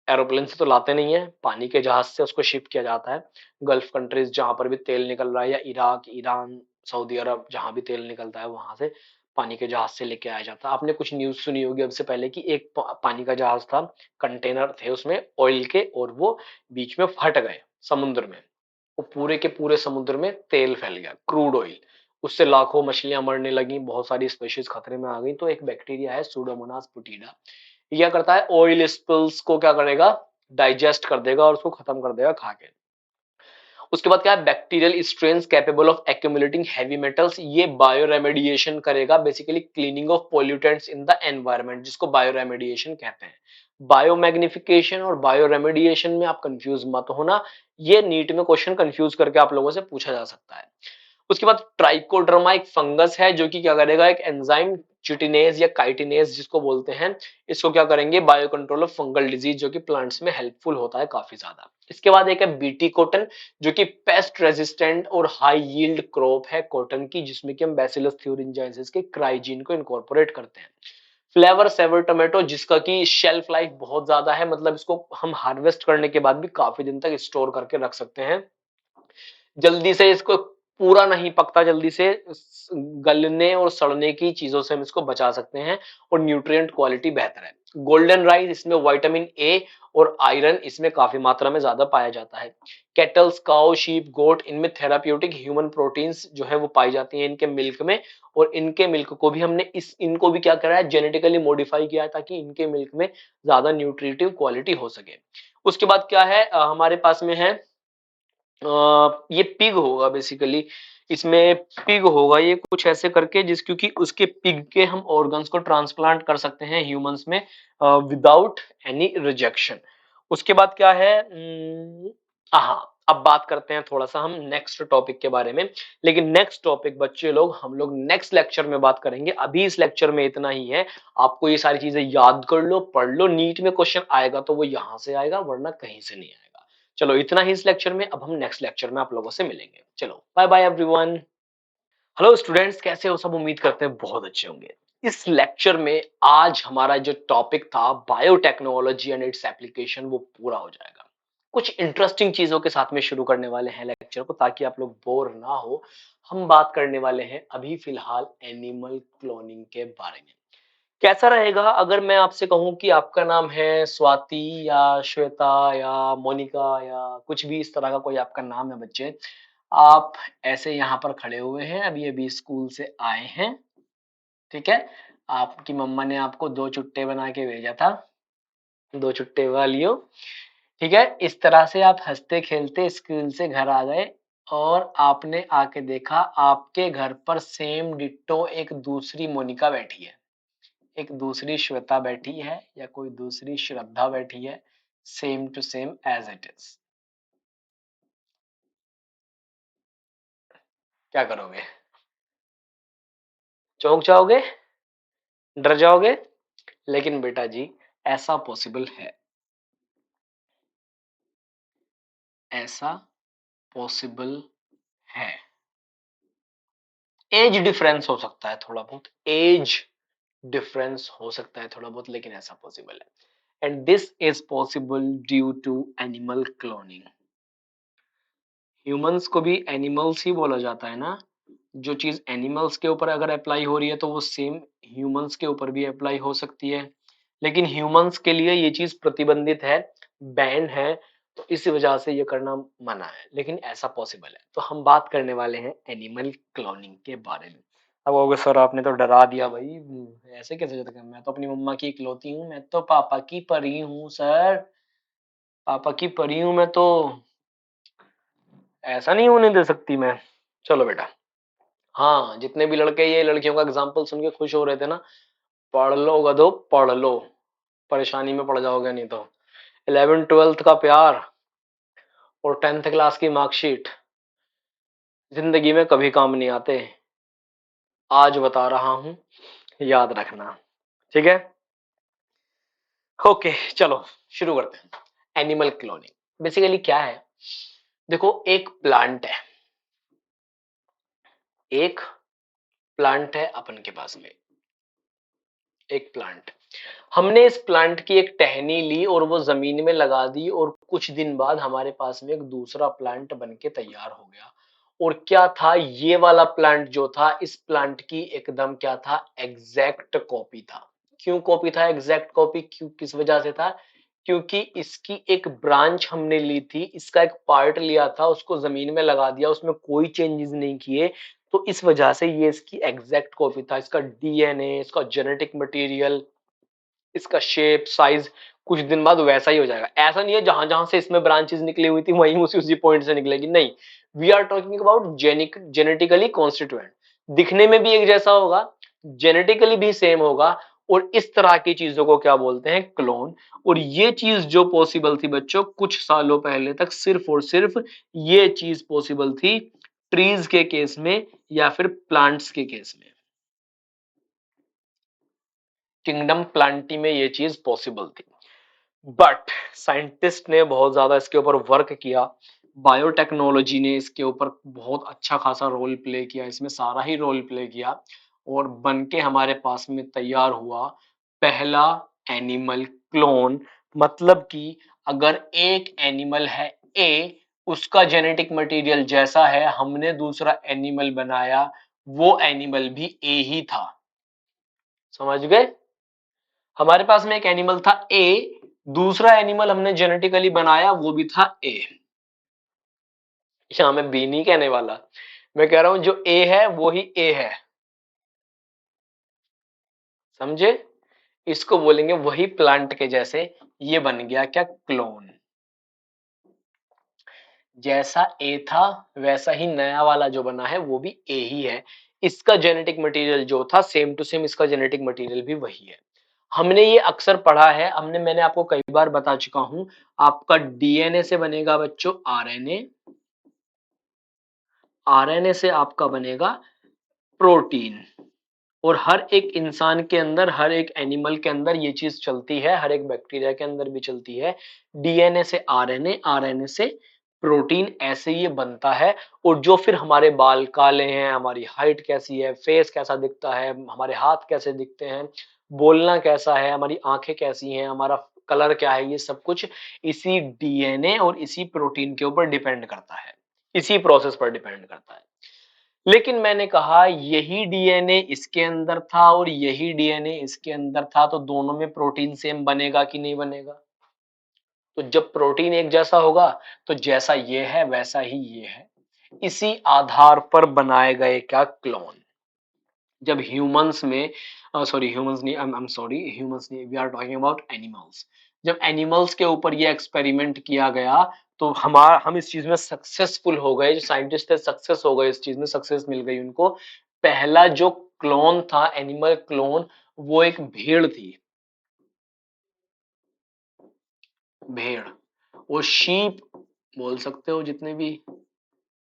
एरोप्लेन से तो लाते नहीं है, पानी के जहाज से उसको शिप किया जाता है। गल्फ कंट्रीज जहां पर भी तेल निकल रहा है, या इराक, ईरान, सऊदी अरब, जहां भी तेल निकलता है वहां से पानी के जहाज से लेके आया जाता है। आपने कुछ न्यूज सुनी होगी अब से पहले कि एक पानी का जहाज था, कंटेनर थे उसमें ऑयल के, और वो बीच में फट गए समुद्र में। वो पूरे के पूरे समुद्र में तेल फैल गया, क्रूड ऑयल। उससे लाखों मछलियां मरने लगी, बहुत सारी स्पेशीज खतरे में आ गई। तो एक बैक्टीरिया है सूडोमोनास पुटीडा, ये क्या करता है, ऑयल स्पिल्स को क्या करेगा, डाइजेस्ट कर देगा और उसको खत्म कर देगा खा के। उसके बाद क्या है, bacterial strains capable of accumulating heavy metals, ये बायो रेमेडिएशन करेगा, basically cleaning of pollutants in the environment, जिसको बायो रेमेडिएशन कहते हैं। बायो मैग्निफिकेशन और बायो रेमेडिएशन में आप कंफ्यूज मत होना, ये नीट में क्वेश्चन कंफ्यूज करके आप लोगों से पूछा जा सकता है। उसके बाद ट्राइकोडर्मा एक फंगस है जो कि क्या करेगा, एक एंजाइम चिटिनेज या काइटिनेज जिसको बोलते हैं, इसको क्या करेंगे, bio control of fungal disease, जो कि प्लांट्स में हेल्पफुल होता है काफी ज्यादा। इसके बाद एक है बीटी कॉटन, जो कि पेस्ट रेजिस्टेंट और हाई यील्ड क्रॉप है कॉटन की, जिसमें कि हम बैसिलस थ्यूरिनजाइसिस के क्राइजीन को इनकॉर्पोरेट करते हैं। फ्लेवर सेवर टोमेटो, जिसका की शेल्फ लाइफ बहुत ज्यादा है, मतलब इसको हम हार्वेस्ट करने के बाद भी काफी दिन तक स्टोर करके रख सकते हैं। जल्दी से इसको पूरा नहीं पकता, जल्दी से गलने और सड़ने की चीजों से हम इसको बचा सकते हैं, और न्यूट्रिएंट क्वालिटी बेहतर है। गोल्डन राइस, इसमें विटामिन ए और आयरन इसमें काफी मात्रा में ज्यादा पाया जाता है। कैटल्स, काउ, शीप, गोट, इनमें थेराप्यूटिक ह्यूमन प्रोटीन्स जो है वो पाई जाती हैं इनके मिल्क में। और इनके मिल्क को भी हमने इनको भी क्या करा है, जेनेटिकली मॉडिफाई किया है, ताकि इनके मिल्क में ज्यादा न्यूट्रिटिव क्वालिटी हो सके। उसके बाद क्या है, हमारे पास में है, ये पिग होगा बेसिकली, इसमें पिग होगा ये कुछ ऐसे करके, जिस क्योंकि उसके पिग के हम ऑर्गन्स को ट्रांसप्लांट कर सकते हैं ह्यूमंस में विदाउट एनी रिजेक्शन। उसके बाद क्या है, हाँ, अब बात करते हैं थोड़ा सा हम नेक्स्ट टॉपिक के बारे में। लेकिन नेक्स्ट टॉपिक बच्चे लोग हम लोग नेक्स्ट लेक्चर में बात करेंगे, अभी इस लेक्चर में इतना ही है। आपको ये सारी चीजें याद कर लो, पढ़ लो, नीट में क्वेश्चन आएगा तो वो यहां से आएगा, वरना कहीं से नहीं आएगा। चलो इतना ही इस लेक्चर में, अब हम नेक्स्ट लेक्चर में आप लोगों से मिलेंगे। चलो bye bye everyone. Hello students, कैसे हो सब, उम्मीद करते हैं बहुत अच्छे होंगे। इस लेक्चर में आज हमारा जो टॉपिक था बायोटेक्नोलॉजी एंड इट्स एप्लीकेशन, वो पूरा हो जाएगा। कुछ इंटरेस्टिंग चीजों के साथ में शुरू करने वाले हैं लेक्चर को, ताकि आप लोग बोर ना हो। हम बात करने वाले हैं अभी फिलहाल एनिमल क्लोनिंग के बारे में। कैसा रहेगा अगर मैं आपसे कहूं कि आपका नाम है स्वाति या श्वेता या मोनिका या कुछ भी इस तरह का कोई आपका नाम है बच्चे, आप ऐसे यहाँ पर खड़े हुए हैं, अभी अभी स्कूल से आए हैं, ठीक है। आपकी मम्मा ने आपको दो चुट्टे बना के भेजा था, दो चुट्टे वालियो, ठीक है। इस तरह से आप हंसते खेलते स्कूल से घर आ गए, और आपने आके देखा आपके घर पर सेम डिट्टो एक दूसरी मोनिका बैठी है, एक दूसरी श्वेता बैठी है, या कोई दूसरी श्रद्धा बैठी है, same to same as it is. क्या करोगे, चौंक जाओगे, डर जाओगे? लेकिन बेटा जी, ऐसा पॉसिबल है, ऐसा पॉसिबल है। एज डिफरेंस हो सकता है थोड़ा बहुत, एज डिफरेंस हो सकता है थोड़ा बहुत, लेकिन ऐसा पॉसिबल है। And this is possible due to animal cloning. Humans को भी एनिमल्स ही बोला जाता है ना। जो चीज एनिमल्स के ऊपर अगर अप्लाई हो रही है तो वो सेम ह्यूमंस के ऊपर भी अप्लाई हो सकती है, लेकिन ह्यूमंस के लिए ये चीज प्रतिबंधित है, बैन है, तो इसी वजह से ये करना मना है, लेकिन ऐसा पॉसिबल है। तो हम बात करने वाले हैं एनिमल क्लोनिंग के बारे में। अब कहोगे सर आपने तो डरा दिया भाई, ऐसे कैसे चलेगा, मैं तो अपनी मम्मा की इकलौती हूँ, मैं तो पापा की परी हूँ सर, पापा की परी हूँ मैं तो, ऐसा नहीं होने दे सकती मैं। चलो बेटा, हाँ जितने भी लड़के ये लड़कियों का एग्जाम्पल सुन के खुश हो रहे थे ना, पढ़ लो गधो पढ़ लो, परेशानी में पड़ जाओगे नहीं तो। 11th 12th का प्यार और 10th क्लास की मार्कशीट जिंदगी में कभी काम नहीं आते, आज बता रहा हूं, याद रखना, ठीक है। ओके चलो शुरू करते हैं। एनिमल क्लोनिंग बेसिकली क्या है, देखो एक प्लांट है, एक प्लांट है अपन के पास में, एक प्लांट, हमने इस प्लांट की एक टहनी ली और वो जमीन में लगा दी, और कुछ दिन बाद हमारे पास में एक दूसरा प्लांट बन के तैयार हो गया। और क्या था, ये वाला प्लांट जो था, इस प्लांट की एकदम क्या था, एग्जैक्ट कॉपी था। क्यों कॉपी था, एग्जैक्ट कॉपी क्यों, किस वजह से था, क्योंकि इसकी एक ब्रांच हमने ली थी, इसका एक पार्ट लिया था, उसको जमीन में लगा दिया, उसमें कोई चेंजेस नहीं किए, तो इस वजह से ये इसकी एग्जैक्ट कॉपी था। इसका डीएनए, इसका जेनेटिक मटेरियल, इसका शेप साइज कुछ दिन बाद वैसा ही हो जाएगा। ऐसा नहीं है जहां जहां से इसमें ब्रांचेस निकली हुई थी वहीं उसी उसी पॉइंट से निकलेगी, नहीं। We are talking about genetically constituent, दिखने में भी एक जैसा होगा, जेनेटिकली भी सेम होगा, और इस तरह की चीजों को क्या बोलते हैं, क्लोन। और ये चीज जो पॉसिबल थी बच्चों कुछ सालों पहले तक, सिर्फ और सिर्फ ये चीज पॉसिबल थी ट्रीज के केस में या फिर प्लांट्स के केस में। किंगडम प्लांटी में ये चीज पॉसिबल थी, बट साइंटिस्ट ने बहुत ज्यादा इसके ऊपर वर्क किया, बायोटेक्नोलॉजी ने इसके ऊपर बहुत अच्छा खासा रोल प्ले किया, इसमें सारा ही रोल प्ले किया, और बन के हमारे पास में तैयार हुआ पहला एनिमल क्लोन। मतलब कि अगर एक एनिमल है ए, उसका जेनेटिक मटेरियल जैसा है, हमने दूसरा एनिमल बनाया, वो एनिमल भी ए ही था। समझ गए, हमारे पास में एक एनिमल था ए, दूसरा एनिमल हमने जेनेटिकली बनाया, वो भी था ए। यहां मैं बी नहीं कहने वाला, मैं कह रहा हूं जो ए है वो ही ए है, समझे, इसको बोलेंगे वही प्लांट के जैसे, ये बन गया क्या, क्लोन। जैसा ए था वैसा ही नया वाला जो बना है वो भी ए ही है, इसका जेनेटिक मटेरियल जो था सेम टू सेम इसका जेनेटिक मटेरियल भी वही है। हमने ये अक्सर पढ़ा है, मैंने आपको कई बार बता चुका हूं, आपका डीएनए से बनेगा बच्चों आरएनए, आरएनए से आपका बनेगा प्रोटीन, और हर एक इंसान के अंदर, हर एक एनिमल के अंदर ये चीज चलती है, हर एक बैक्टीरिया के अंदर भी चलती है, डीएनए से आरएनए, आरएनए से प्रोटीन, ऐसे ये बनता है। और जो फिर हमारे बाल काले हैं, हमारी हाइट कैसी है, फेस कैसा दिखता है, हमारे हाथ कैसे दिखते हैं, बोलना कैसा है, हमारी आंखें कैसी हैं, हमारा कलर क्या है, ये सब कुछ इसी डीएनए और इसी प्रोटीन के ऊपर डिपेंड करता है, इसी प्रोसेस पर डिपेंड करता है। लेकिन मैंने कहा यही डीएनए इसके अंदर था और यही डीएनए इसके अंदर था, तो दोनों में प्रोटीन सेम बनेगा कि नहीं बनेगा, तो जब प्रोटीन एक जैसा होगा तो जैसा ये है वैसा ही ये है, इसी आधार पर बनाए गए क्या, क्लोन। जब ह्यूमंस में, सॉरी ह्यूमंस नहीं, आई एम सॉरी, ह्यूमंस नहीं, we are talking about animals, जब एनिमल्स के ऊपर ये एक्सपेरिमेंट किया गया, तो हम इस चीज में सक्सेसफुल हो गए, जो साइंटिस्ट थे सक्सेस हो गए, इस चीज में सक्सेस मिल गई उनको। पहला जो क्लोन था, एनिमल क्लोन, वो एक भेड़ थी, भेड़, वो शीप बोल सकते हो जितने भी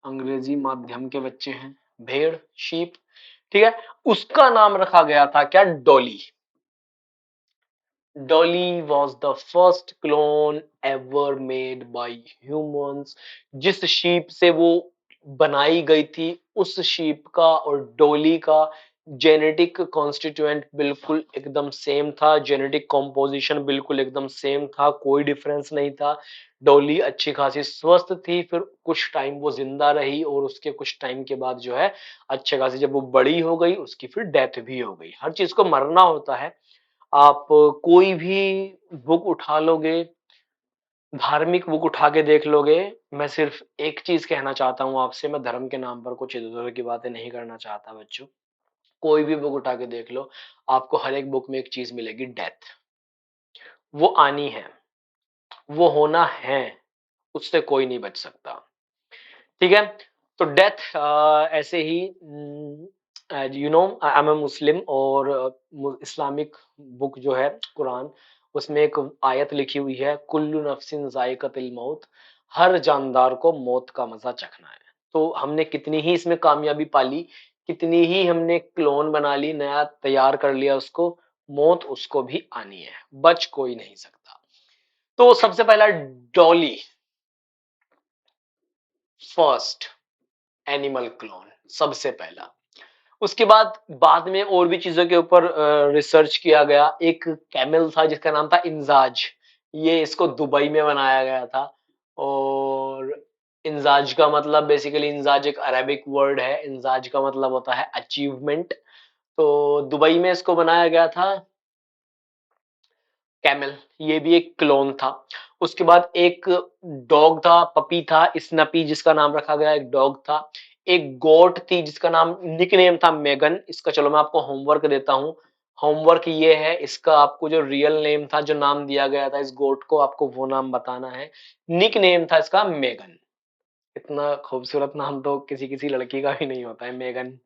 अंग्रेजी माध्यम के बच्चे हैं, भेड़, शीप, ठीक है। उसका नाम रखा गया था क्या, Dolly. Dolly was the first clone ever made by humans. जिस शीप से वो बनाई गई थी, उस शीप का और डॉली का जेनेटिक कॉन्स्टिट्यूएंट बिल्कुल एकदम सेम था, जेनेटिक कॉम्पोजिशन बिल्कुल एकदम सेम था, कोई डिफरेंस नहीं था। डॉली अच्छी खासी स्वस्थ थी, फिर कुछ टाइम वो जिंदा रही और उसके कुछ टाइम के बाद जो है अच्छे खासी जब वो बड़ी हो गई उसकी फिर डेथ भी हो गई। हर चीज को मरना होता है। आप कोई भी बुक उठा लोगे, धार्मिक बुक उठा के देख लोगे, मैं सिर्फ एक चीज कहना चाहता हूँ आपसे, मैं धर्म के नाम पर कुछ इधर उधर की बातें नहीं करना चाहता बच्चों। कोई भी बुक उठा के देख लो, आपको हर एक बुक में एक चीज मिलेगी, डेथ। वो आनी है, वो होना है, उससे कोई नहीं बच सकता। ठीक है। तो डेथ ऐसे ही, you know, I am a Muslim, और इस्लामिक बुक जो है कुरान, उसमें एक आयत लिखी हुई है, कुल्लु नफ्सिन जायकातुल मौत, हर जानदार को मौत का मजा चखना है। तो हमने कितनी ही इसमें कामयाबी पाली, कितनी ही हमने क्लोन बना ली, नया तैयार कर लिया उसको, मौत उसको भी आनी है, बच कोई नहीं सकता। तो सबसे पहला, डॉली, फर्स्ट एनिमल क्लोन, सबसे पहला। उसके बाद में और भी चीजों के ऊपर रिसर्च किया गया। एक कैमल था जिसका नाम था इंजाज, ये इसको दुबई में बनाया गया था। और इंजाज का मतलब, बेसिकली इंजाज एक अरेबिक वर्ड है, इंजाज का मतलब होता है अचीवमेंट। तो दुबई में इसको बनाया गया था, कैमल, ये भी एक क्लोन था। उसके बाद एक डॉग था, पपी था, स्नपी जिसका नाम रखा गया, एक डॉग था। एक गोट थी जिसका नाम, निकनेम था मेगन। इसका चलो मैं आपको होमवर्क देता हूँ। होमवर्क ये है, इसका आपको जो रियल नेम था, जो नाम दिया गया था इस गोट को, आपको वो नाम बताना है। निक नेम था इसका मेगन। इतना खूबसूरत नाम तो किसी किसी लड़की का भी नहीं होता है, मेगन,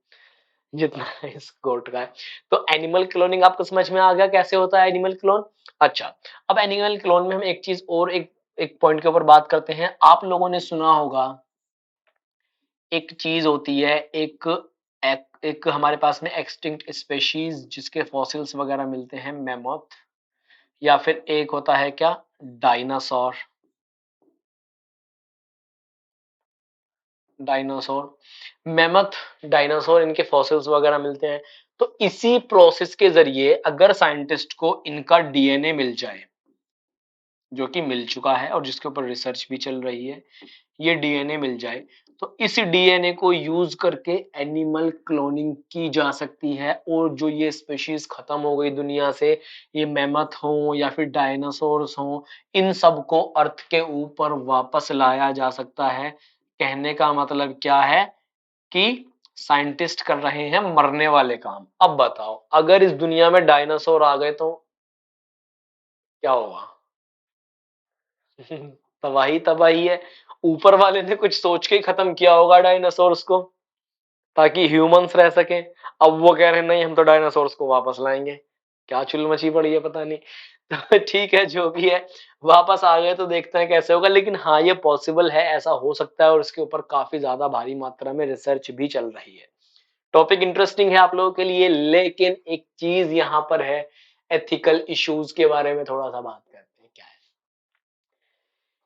जितना इस गोट का है। तो एनिमल क्लोनिंग आपको समझ में आ गया कैसे होता है एनिमल क्लोन। अच्छा, अब एनिमल क्लोन में हम एक चीज और, एक एक पॉइंट के ऊपर बात करते हैं। आप लोगों ने सुना होगा, एक चीज होती है, एक हमारे पास में एक्सटिंक्ट स्पेशीज जिसके फॉसिल्स वगैरह मिलते हैं, मैमोथ, या फिर एक होता है क्या, डायनासोर। डायनासोर, मैमथ, डायनासोर, इनके फॉसिल्स वगैरह मिलते हैं। तो इसी प्रोसेस के जरिए अगर साइंटिस्ट को इनका डीएनए मिल जाए, जो कि मिल चुका है और जिसके ऊपर रिसर्च भी चल रही है, ये डीएनए मिल जाए, तो इस डीएनए को यूज करके एनिमल क्लोनिंग की जा सकती है। और जो ये स्पीशीज खत्म हो गई दुनिया से, ये मैमथ हो या फिर डायनासोर्स हो, इन सबको अर्थ के ऊपर वापस लाया जा सकता है। कहने का मतलब क्या है कि साइंटिस्ट कर रहे हैं मरने वाले काम। अब बताओ, अगर इस दुनिया में डायनासोर आ गए तो क्या होगा? तबाही तबाही है। ऊपर वाले ने कुछ सोच के ही खत्म किया होगा डायनासोर्स को, ताकि ह्यूमंस रह सके। अब वो कह रहे हैं नहीं, हम तो डायनासोर्स को वापस लाएंगे। क्या चुल मची पड़ी है पता नहीं। तो ठीक है, जो भी है, वापस आ गए तो देखते हैं कैसे होगा। लेकिन हाँ, ये पॉसिबल है, ऐसा हो सकता है, और इसके ऊपर काफी ज्यादा भारी मात्रा में रिसर्च भी चल रही है। टॉपिक इंटरेस्टिंग है आप लोगों के लिए, लेकिन एक चीज यहाँ पर है, एथिकल इश्यूज के बारे में थोड़ा सा बात करते हैं। क्या है,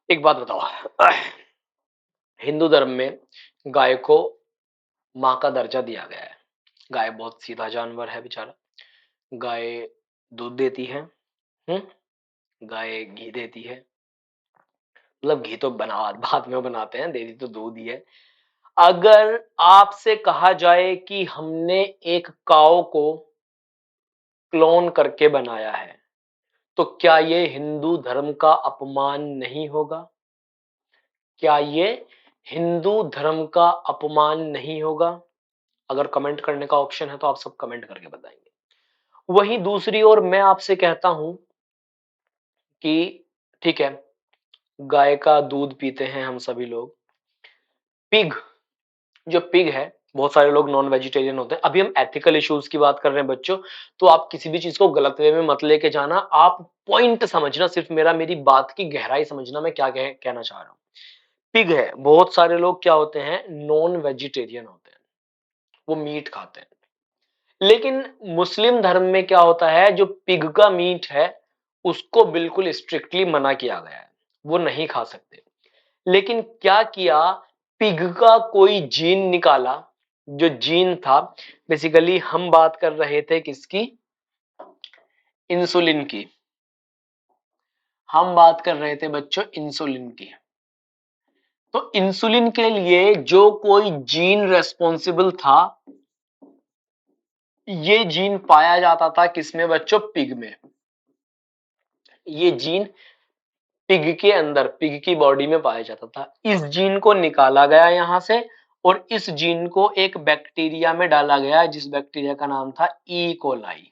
एक बात बताओ, हिंदू धर्म में गाय को माँ का दर्जा दिया गया है। गाय बहुत सीधा जानवर है बेचारा। गाय दूध देती है, गाय घी देती है। मतलब घी तो बना बाद में बनाते हैं, देती तो दूध ही है। अगर आपसे कहा जाए कि हमने एक काऊ को क्लोन करके बनाया है, तो क्या ये हिंदू धर्म का अपमान नहीं होगा? क्या ये हिंदू धर्म का अपमान नहीं होगा? अगर कमेंट करने का ऑप्शन है तो आप सब कमेंट करके बताएंगे। वहीं दूसरी ओर मैं आपसे कहता हूं कि ठीक है, गाय का दूध पीते हैं हम सभी लोग। पिग, जो पिग है, बहुत सारे लोग नॉन वेजिटेरियन होते हैं। अभी हम एथिकल इश्यूज की बात कर रहे हैं बच्चों, तो आप किसी भी चीज को गलत वे में मत लेके जाना, आप पॉइंट समझना, सिर्फ मेरी बात की गहराई समझना, मैं क्या कहना चाह रहा हूं। पिग है, बहुत सारे लोग क्या होते हैं, नॉन वेजिटेरियन होते हैं, वो मीट खाते हैं। लेकिन मुस्लिम धर्म में क्या होता है, जो पिग का मीट है उसको बिल्कुल स्ट्रिक्टली मना किया गया है, वो नहीं खा सकते। लेकिन क्या किया, पिग का कोई जीन निकाला, जो जीन था, बेसिकली हम बात कर रहे थे किसकी? इंसुलिन की। हम बात कर रहे थे बच्चों इंसुलिन की। तो इंसुलिन के लिए जो कोई जीन रेस्पॉन्सिबल था, ये जीन पाया जाता था किसमें बच्चों? पिग में। ये जीन पिग के अंदर, पिग की बॉडी में पाया जाता था। इस जीन को निकाला गया यहां से और इस जीन को एक बैक्टीरिया में डाला गया, जिस बैक्टीरिया का नाम था ई कोलाई।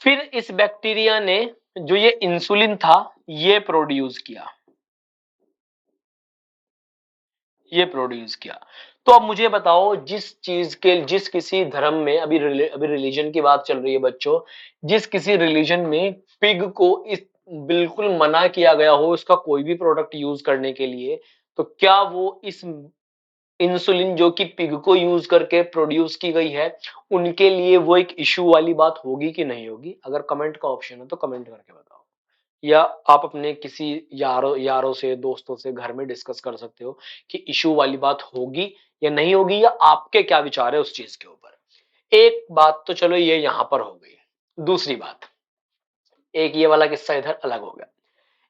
फिर इस बैक्टीरिया ने जो ये इंसुलिन था ये प्रोड्यूस किया, ये प्रोड्यूस किया। तो अब मुझे बताओ, जिस किसी धर्म में, अभी रिलीजन की बात चल रही है बच्चों, जिस किसी रिलीजन में पिग को इस बिल्कुल मना किया गया हो इसका कोई भी प्रोडक्ट यूज करने के लिए, तो क्या वो इस इंसुलिन जो कि पिग को यूज करके प्रोड्यूस की गई है, उनके लिए वो एक इशू वाली बात होगी कि नहीं होगी? अगर कमेंट का ऑप्शन है तो कमेंट करके बताओ, या आप अपने किसी यारों से, दोस्तों से घर में डिस्कस कर सकते हो कि इशू वाली बात होगी या नहीं होगी, या आपके क्या विचार है उस चीज के ऊपर। एक बात तो चलो ये यहां पर हो गई। दूसरी बात, एक ये वाला किस्सा इधर अलग हो गया।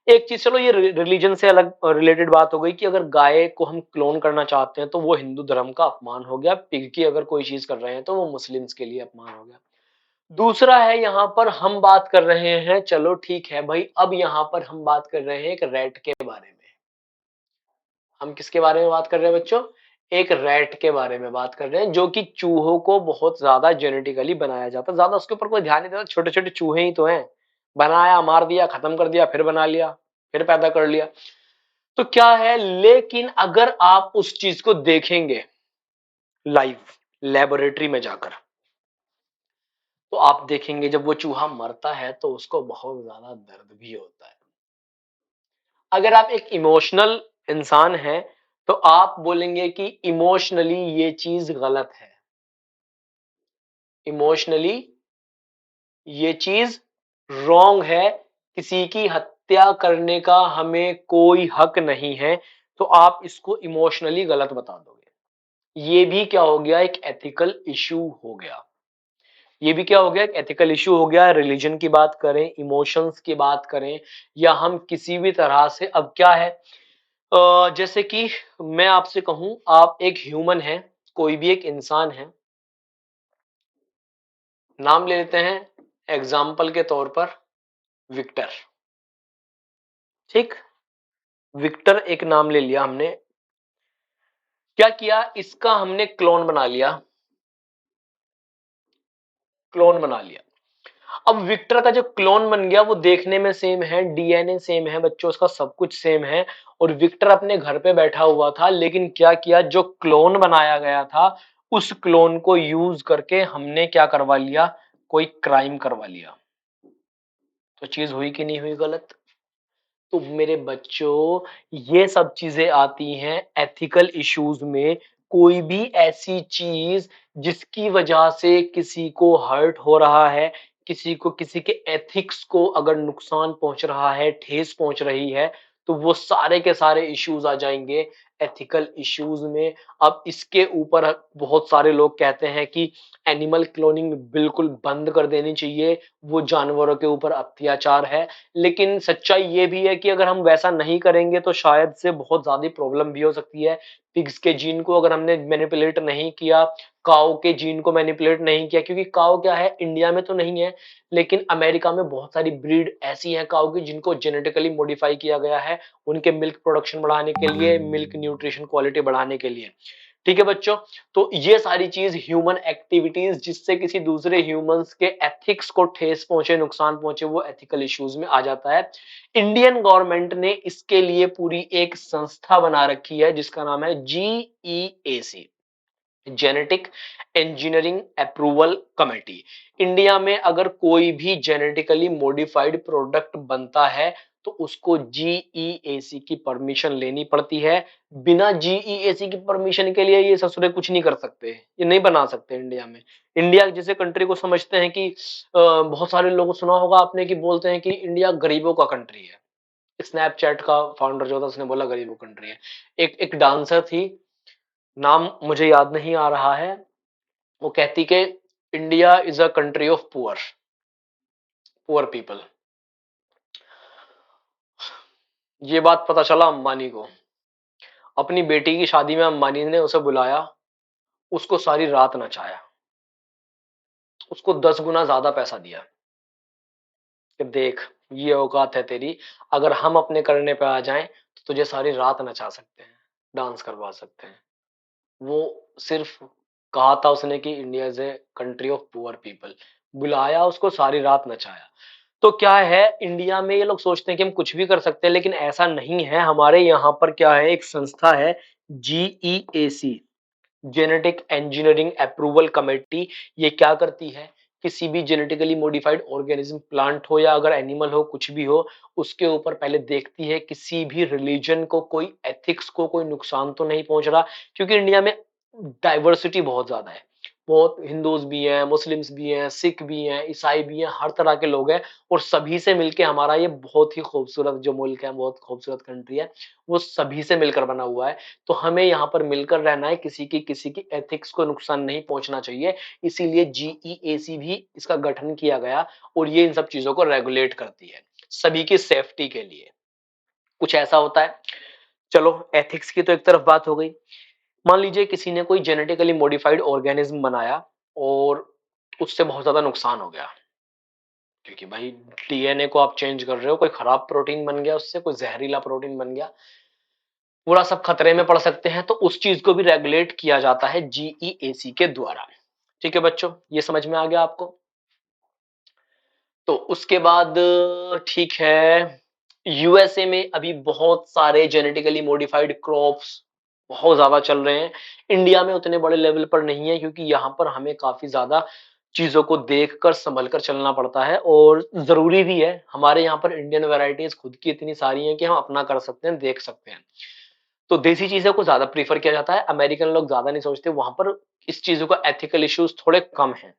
एक चीज, चलो ये रिलीजन से अलग रिलेटेड बात हो गई कि अगर गाय को हम क्लोन करना चाहते हैं तो वो हिंदू धर्म का अपमान हो गया, पिग की अगर कोई चीज कर रहे हैं तो वो मुस्लिम्स के लिए अपमान हो गया। दूसरा है, यहां पर हम बात कर रहे हैं, चलो ठीक है भाई, अब यहां पर हम बात कर रहे हैं एक रैट के बारे में। हम किसके बारे में बात कर रहे हैं बच्चों? एक रैट के बारे में बात कर रहे हैं, जो कि चूहों को बहुत ज्यादा जेनेटिकली बनाया जाता है, ज्यादा उसके ऊपर कोई ध्यान नहीं देता, छोटे छोटे चूहे ही तो हैं, बनाया, मार दिया, खत्म कर दिया, फिर बना लिया, फिर पैदा कर लिया। तो क्या है, लेकिन अगर आप उस चीज को देखेंगे लाइव, लेबोरेटरी में जाकर, तो आप देखेंगे जब वो चूहा मरता है तो उसको बहुत ज्यादा दर्द भी होता है। अगर आप एक इमोशनल इंसान हैं तो आप बोलेंगे कि इमोशनली ये चीज गलत है, इमोशनली ये चीज रॉन्ग है, किसी की हत्या करने का हमें कोई हक नहीं है, तो आप इसको इमोशनली गलत बता दोगे। ये भी क्या हो गया? एक एथिकल इशू हो गया। ये भी क्या हो गया? एक एथिकल इशू हो गया। रिलीजन की बात करें, इमोशंस की बात करें, या हम किसी भी तरह से, अब क्या है, जैसे कि मैं आपसे कहूं, आप एक ह्यूमन है, कोई भी एक इंसान है, नाम ले लेते हैं एग्जाम्पल के तौर पर विक्टर। ठीक, विक्टर एक नाम ले लिया हमने। क्या किया, इसका हमने क्लोन बना लिया, क्लोन बना लिया। अब विक्टर का जो क्लोन बन गया वो देखने में सेम है, डीएनए सेम है बच्चों, उसका सब कुछ सेम है, और विक्टर अपने घर पे बैठा हुआ था, लेकिन क्या किया, जो क्लोन बनाया गया था उस क्लोन को यूज करके हमने क्या करवा लिया? कोई क्राइम करवा लिया। तो चीज हुई कि नहीं हुई गलत? तो मेरे बच्चों, ये सब चीजें आती हैं एथिकल इश्यूज में। कोई भी ऐसी चीज जिसकी वजह से किसी को हर्ट हो रहा है, किसी को, किसी के एथिक्स को अगर नुकसान पहुंच रहा है, ठेस पहुंच रही है, तो वो सारे के सारे इश्यूज आ जाएंगे एथिकल इश्यूज में। अब इसके ऊपर बहुत सारे लोग कहते हैं कि एनिमल क्लोनिंग बिल्कुल बंद कर देनी चाहिए, वो जानवरों के ऊपर अत्याचार है। लेकिन सच्चाई ये भी है कि अगर हम वैसा नहीं करेंगे तो शायद से बहुत ज्यादा प्रॉब्लम भी हो सकती है। पिग्स के जीन को अगर हमने मैनिपुलेट नहीं किया, काऊ के जीन को मैनिपुलेट नहीं किया, क्योंकि काऊ क्या है, इंडिया में तो नहीं है, लेकिन अमेरिका में बहुत सारी ब्रीड ऐसी है काऊ की जिनको जेनेटिकली मॉडिफाई किया गया है, उनके मिल्क प्रोडक्शन बढ़ाने के लिए, मिल्क न्यूट्रिशन क्वालिटी बढ़ाने के लिए। ठीक है बच्चों, तो ये सारी चीज ह्यूमन एक्टिविटीज जिससे किसी दूसरे ह्यूमंस के एथिक्स को ठेस पहुंचे, नुकसान पहुंचे, वो एथिकल इश्यूज में आ जाता है। इंडियन गवर्नमेंट ने इसके लिए पूरी एक संस्था बना रखी है जिसका नाम है GEAC, genetic engineering approval committee. India में अगर कोई भी जेनेटिकली मॉडिफाइड प्रोडक्ट बनता है तो उसको जीईएसी की परमिशन लेनी पड़ती है। बिना जीईएसी की परमिशन के लिए ये ससुरे कुछ नहीं कर सकते, ये नहीं बना सकते इंडिया में। इंडिया जैसे कंट्री को समझते हैं कि बहुत सारे लोगों, सुना होगा आपने कि बोलते हैं कि इंडिया गरीबों का कंट्री है। स्नैपचैट का फाउंडर जो था उसने बोला गरीबों कंट्री है। एक एक डांसर थी, नाम मुझे याद नहीं आ रहा है। वो कहती कि India is a country of poor, poor people. ये बात पता चला अंबानी को। अपनी बेटी की शादी में अंबानी ने उसे बुलाया, उसको सारी रात नचाया, उसको 10 गुना ज्यादा पैसा दिया कि देख, ये औकात है तेरी, अगर हम अपने करने पे आ जाएं तो तुझे सारी रात नचा सकते हैं, डांस करवा सकते हैं। वो सिर्फ कहा था उसने कि India is a country of poor people, बुलाया उसको, सारी रात नचाया। तो क्या है, इंडिया में ये लोग सोचते हैं कि हम कुछ भी कर सकते हैं, लेकिन ऐसा नहीं है। हमारे यहाँ पर क्या है, एक संस्था है, GEAC, genetic engineering approval committee. ये क्या करती है, किसी भी जेनेटिकली मॉडिफाइड ऑर्गेनिज्म, प्लांट हो या अगर एनिमल हो, कुछ भी हो, उसके ऊपर पहले देखती है किसी भी रिलीजन को, कोई एथिक्स को कोई नुकसान तो नहीं पहुंच रहा। क्योंकि इंडिया में डाइवर्सिटी बहुत ज्यादा है, बहुत हिंदूज भी हैं, मुस्लिम्स भी हैं, सिख भी हैं, ईसाई भी हैं, हर तरह के लोग हैं। और सभी से मिलके हमारा ये बहुत ही खूबसूरत जो मुल्क है, बहुत खूबसूरत कंट्री है, वो सभी से मिलकर बना हुआ है। तो हमें यहाँ पर मिलकर रहना है, किसी की एथिक्स को नुकसान नहीं पहुंचना चाहिए। इसीलिए GEAC भी इसका गठन किया गया, और ये इन सब चीजों को रेगुलेट करती है सभी की सेफ्टी के लिए। कुछ ऐसा होता है। चलो, एथिक्स की तो एक तरफ बात हो गई। मान लीजिए किसी ने कोई जेनेटिकली मॉडिफाइड ऑर्गेनिज्म बनाया और उससे बहुत ज्यादा नुकसान हो गया, क्योंकि भाई DNA को आप चेंज कर रहे हो, कोई खराब प्रोटीन बन गया उससे, कोई जहरीला प्रोटीन बन गया, पूरा सब खतरे में पड़ सकते हैं। तो उस चीज को भी रेगुलेट किया जाता है GEAC के द्वारा। ठीक है बच्चों, ये समझ में आ गया आपको। तो उसके बाद ठीक है, USA में अभी बहुत सारे जेनेटिकली मॉडिफाइड क्रॉप्स बहुत ज्यादा चल रहे हैं। इंडिया में उतने बड़े लेवल पर नहीं है, क्योंकि यहाँ पर हमें काफी ज्यादा चीजों को देखकर संभल कर चलना पड़ता है, और जरूरी भी है। हमारे यहाँ पर इंडियन वैरायटीज खुद की इतनी सारी हैं कि हम अपना कर सकते हैं, देख सकते हैं। तो देसी चीजों को ज्यादा प्रीफर किया जाता है, अमेरिकन लोग ज्यादा नहीं सोचते, वहां पर इस चीजों का एथिकल इश्यूज थोड़े कम है।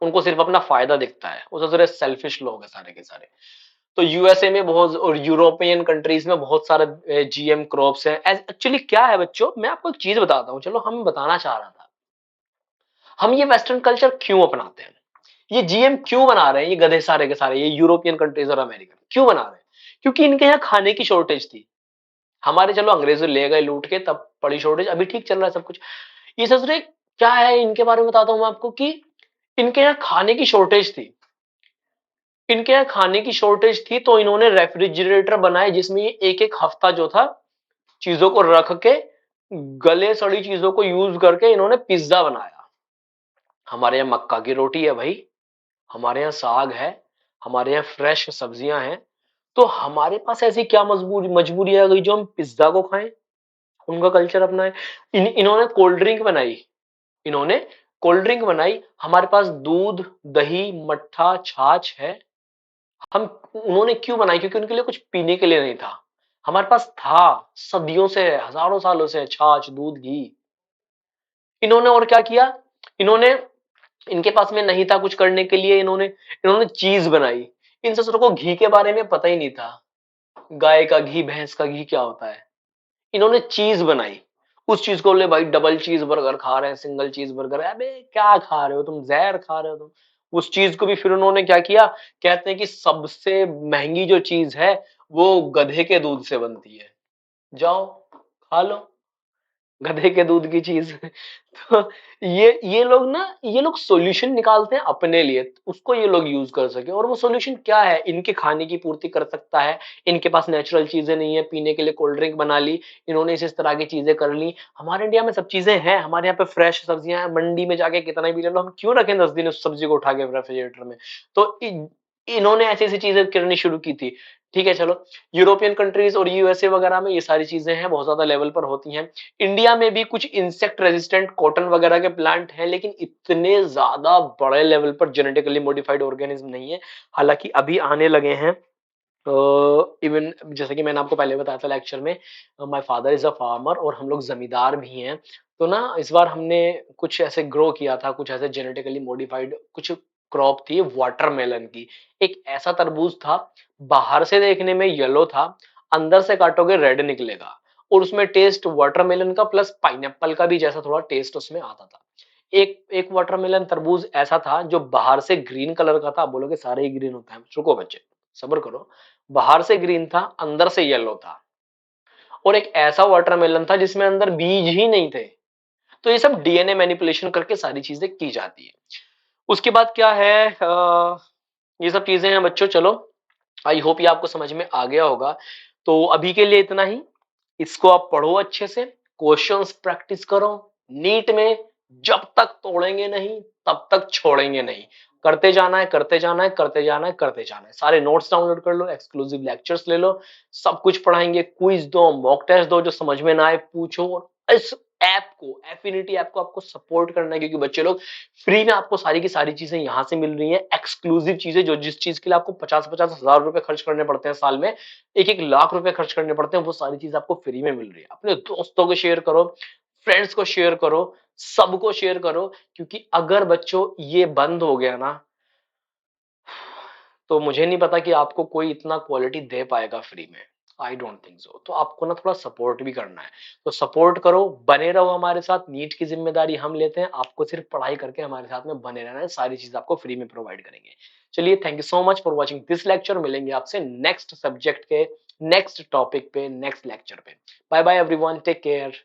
उनको सिर्फ अपना फायदा दिखता है, वो थोड़े सेल्फिश लोग हैं सारे के सारे। तो USA में बहुत, और यूरोपियन कंट्रीज में बहुत सारे GM क्रॉप्स हैं। एक्चुअली क्या है बच्चों, मैं आपको एक चीज बताता हूँ, चलो हम बताना चाह रहा था, हम ये वेस्टर्न कल्चर क्यों अपनाते हैं, ये GM क्यों बना रहे हैं, ये गधे सारे के सारे, ये यूरोपियन कंट्रीज और अमेरिकन क्यों बना रहे हैं? क्योंकि इनके यहाँ खाने की शॉर्टेज थी। हमारे चलो अंग्रेजों ले गए लूट के, तब पड़ी शॉर्टेज, अभी ठीक चल रहा है सब कुछ। ये सोच रहे क्या है, इनके बारे में बताता हूं मैं आपको कि इनके यहाँ खाने की शॉर्टेज थी। इनके यहाँ खाने की शॉर्टेज थी, तो इन्होंने रेफ्रिजरेटर बनाए, जिसमें ये एक एक हफ्ता जो था, चीजों को रख के, गले सड़ी चीजों को यूज करके इन्होंने पिज्जा बनाया। हमारे यहाँ मक्का की रोटी है भाई, हमारे यहाँ साग है, हमारे यहाँ फ्रेश सब्जियां हैं। तो हमारे पास ऐसी क्या मजबूरी मजबूरी आ गई जो हम पिज्जा को खाएं, उनका कल्चर अपनाएं। इन्होंने कोल्ड ड्रिंक बनाई, इन्होंने कोल्ड ड्रिंक बनाई, हमारे पास दूध, दही, मट्ठा, छाछ है। हम उन्होंने क्यों बनाई, क्योंकि उनके लिए कुछ पीने के लिए नहीं था। हमारे पास था, सदियों से, हजारों सालों से छाछ, दूध, घी। इन्होंने और क्या किया, इन्होंने, इनके पास में नहीं था कुछ करने के लिए, इन्होंने इन्होंने चीज बनाई। इन ससुरों को घी के बारे में पता ही नहीं था, गाय का घी, भैंस का घी क्या होता है। इन्होंने चीज बनाई, उस चीज को बोले भाई डबल चीज बर्गर खा रहे हैं, सिंगल चीज बर्गर, अबे क्या खा रहे हो तुम, जहर खा रहे हो तुम। उस चीज को भी फिर उन्होंने क्या किया, कहते हैं कि सबसे महंगी जो चीज है वो गधे के दूध से बनती है, जाओ खा लो गधे के दूध की चीज। तो ये लोग ना, ये लोग सॉल्यूशन निकालते हैं अपने लिए, उसको ये लोग यूज कर सके। और वो सॉल्यूशन क्या है, इनके खाने की पूर्ति कर सकता है, इनके पास नेचुरल चीजें नहीं है, पीने के लिए कोल्ड ड्रिंक बना ली, इन्होंने इस तरह की चीजें कर ली। हमारे इंडिया में सब चीजें हैं, हमारे यहाँ पे फ्रेश सब्जियां हैं, मंडी में जाके कितना भी ले लो, हम क्यों रखें 10 दिन उस सब्जी को उठा के रेफ्रिजरेटर में। तो इन्होंने ऐसी ऐसी चीजें करनी शुरू की थी। ठीक है चलो, यूरोपियन कंट्रीज और USA वगैरह में ये सारी चीजें हैं, बहुत ज्यादा लेवल पर होती हैं। इंडिया में भी कुछ इंसेक्ट रेजिस्टेंट कॉटन वगैरह के प्लांट हैं, लेकिन इतने ज्यादा बड़े लेवल पर जेनेटिकली मॉडिफाइड ऑर्गेनिज्म नहीं है। हालांकि अभी आने लगे हैं। इवन जैसे कि मैंने आपको पहले बताया था लेक्चर में, my father is a farmer, और हम लोग जमींदार भी हैं। तो ना इस बार हमने कुछ ऐसे ग्रो किया था, कुछ ऐसे जेनेटिकली मॉडिफाइड कुछ क्रॉप थी वाटरमेलन की। एक ऐसा तरबूज था, बाहर से देखने में येलो था, अंदर से काटोगे रेड निकलेगा। और उसमें टेस्ट वाटरमेलन का प्लस पाइनएप्पल का भी जैसा थोड़ा टेस्ट उसमें आता था। एक एक वाटरमेलन तरबूज ऐसा था जो बाहर से ग्रीन कलर का था। आप बोलोगे सारे ही ग्रीन होता है, रुको बच्चे, सब्र करो। बाहर से ग्रीन था, अंदर से येलो था। और एक ऐसा वाटरमेलन था जिसमें अंदर बीज ही नहीं थे। तो ये सब डीएनए मैनिपुलेशन करके सारी चीजें की जाती है। उसके बाद क्या है, ये सब चीजें हैं बच्चों। चलो, आई होप ये आपको समझ में आ गया होगा। तो अभी के लिए इतना ही। इसको आप पढ़ो अच्छे से, क्वेश्चंस प्रैक्टिस करो। नीट में जब तक तोड़ेंगे नहीं तब तक छोड़ेंगे नहीं। करते जाना है, करते जाना है, करते जाना है, करते जाना है। सारे नोट्स डाउनलोड कर लो, एक्सक्लूसिव लेक्चर्स ले लो। सब कुछ पढ़ाएंगे, क्विज दो, मॉक टेस्ट दो, जो समझ में ना आए पूछो। और इस ऐप को, एफिनिटी ऐप को आपको सपोर्ट करना है, क्योंकि बच्चे लोग फ्री में आपको सारी की सारी चीजें यहां से मिल रही हैं। एक्सक्लूसिव चीजें, जो जिस चीज के लिए आपको 50-50 हजार रुपए खर्च करने पड़ते हैं साल में, 1-1 लाख रुपए खर्च करने पड़ते हैं, वो सारी चीज आपको फ्री में मिल रही है। अपने दोस्तों को शेयर करो, फ्रेंड्स को शेयर करो, सबको शेयर करो। क्योंकि अगर बच्चों ये बंद हो गया ना, तो मुझे नहीं पता कि आपको कोई इतना क्वालिटी दे पाएगा फ्री में। I don't think so. तो आपको ना थोड़ा सपोर्ट भी करना है। तो सपोर्ट करो, बने रहो हमारे साथ। नीट की जिम्मेदारी हम लेते हैं, आपको सिर्फ पढ़ाई करके हमारे साथ में बने रहना है। सारी चीज आपको फ्री में प्रोवाइड करेंगे। चलिए, thank you so much for watching this lecture. मिलेंगे आपसे नेक्स्ट सब्जेक्ट के नेक्स्ट टॉपिक पे, नेक्स्ट लेक्चर पे। Bye bye everyone, take care.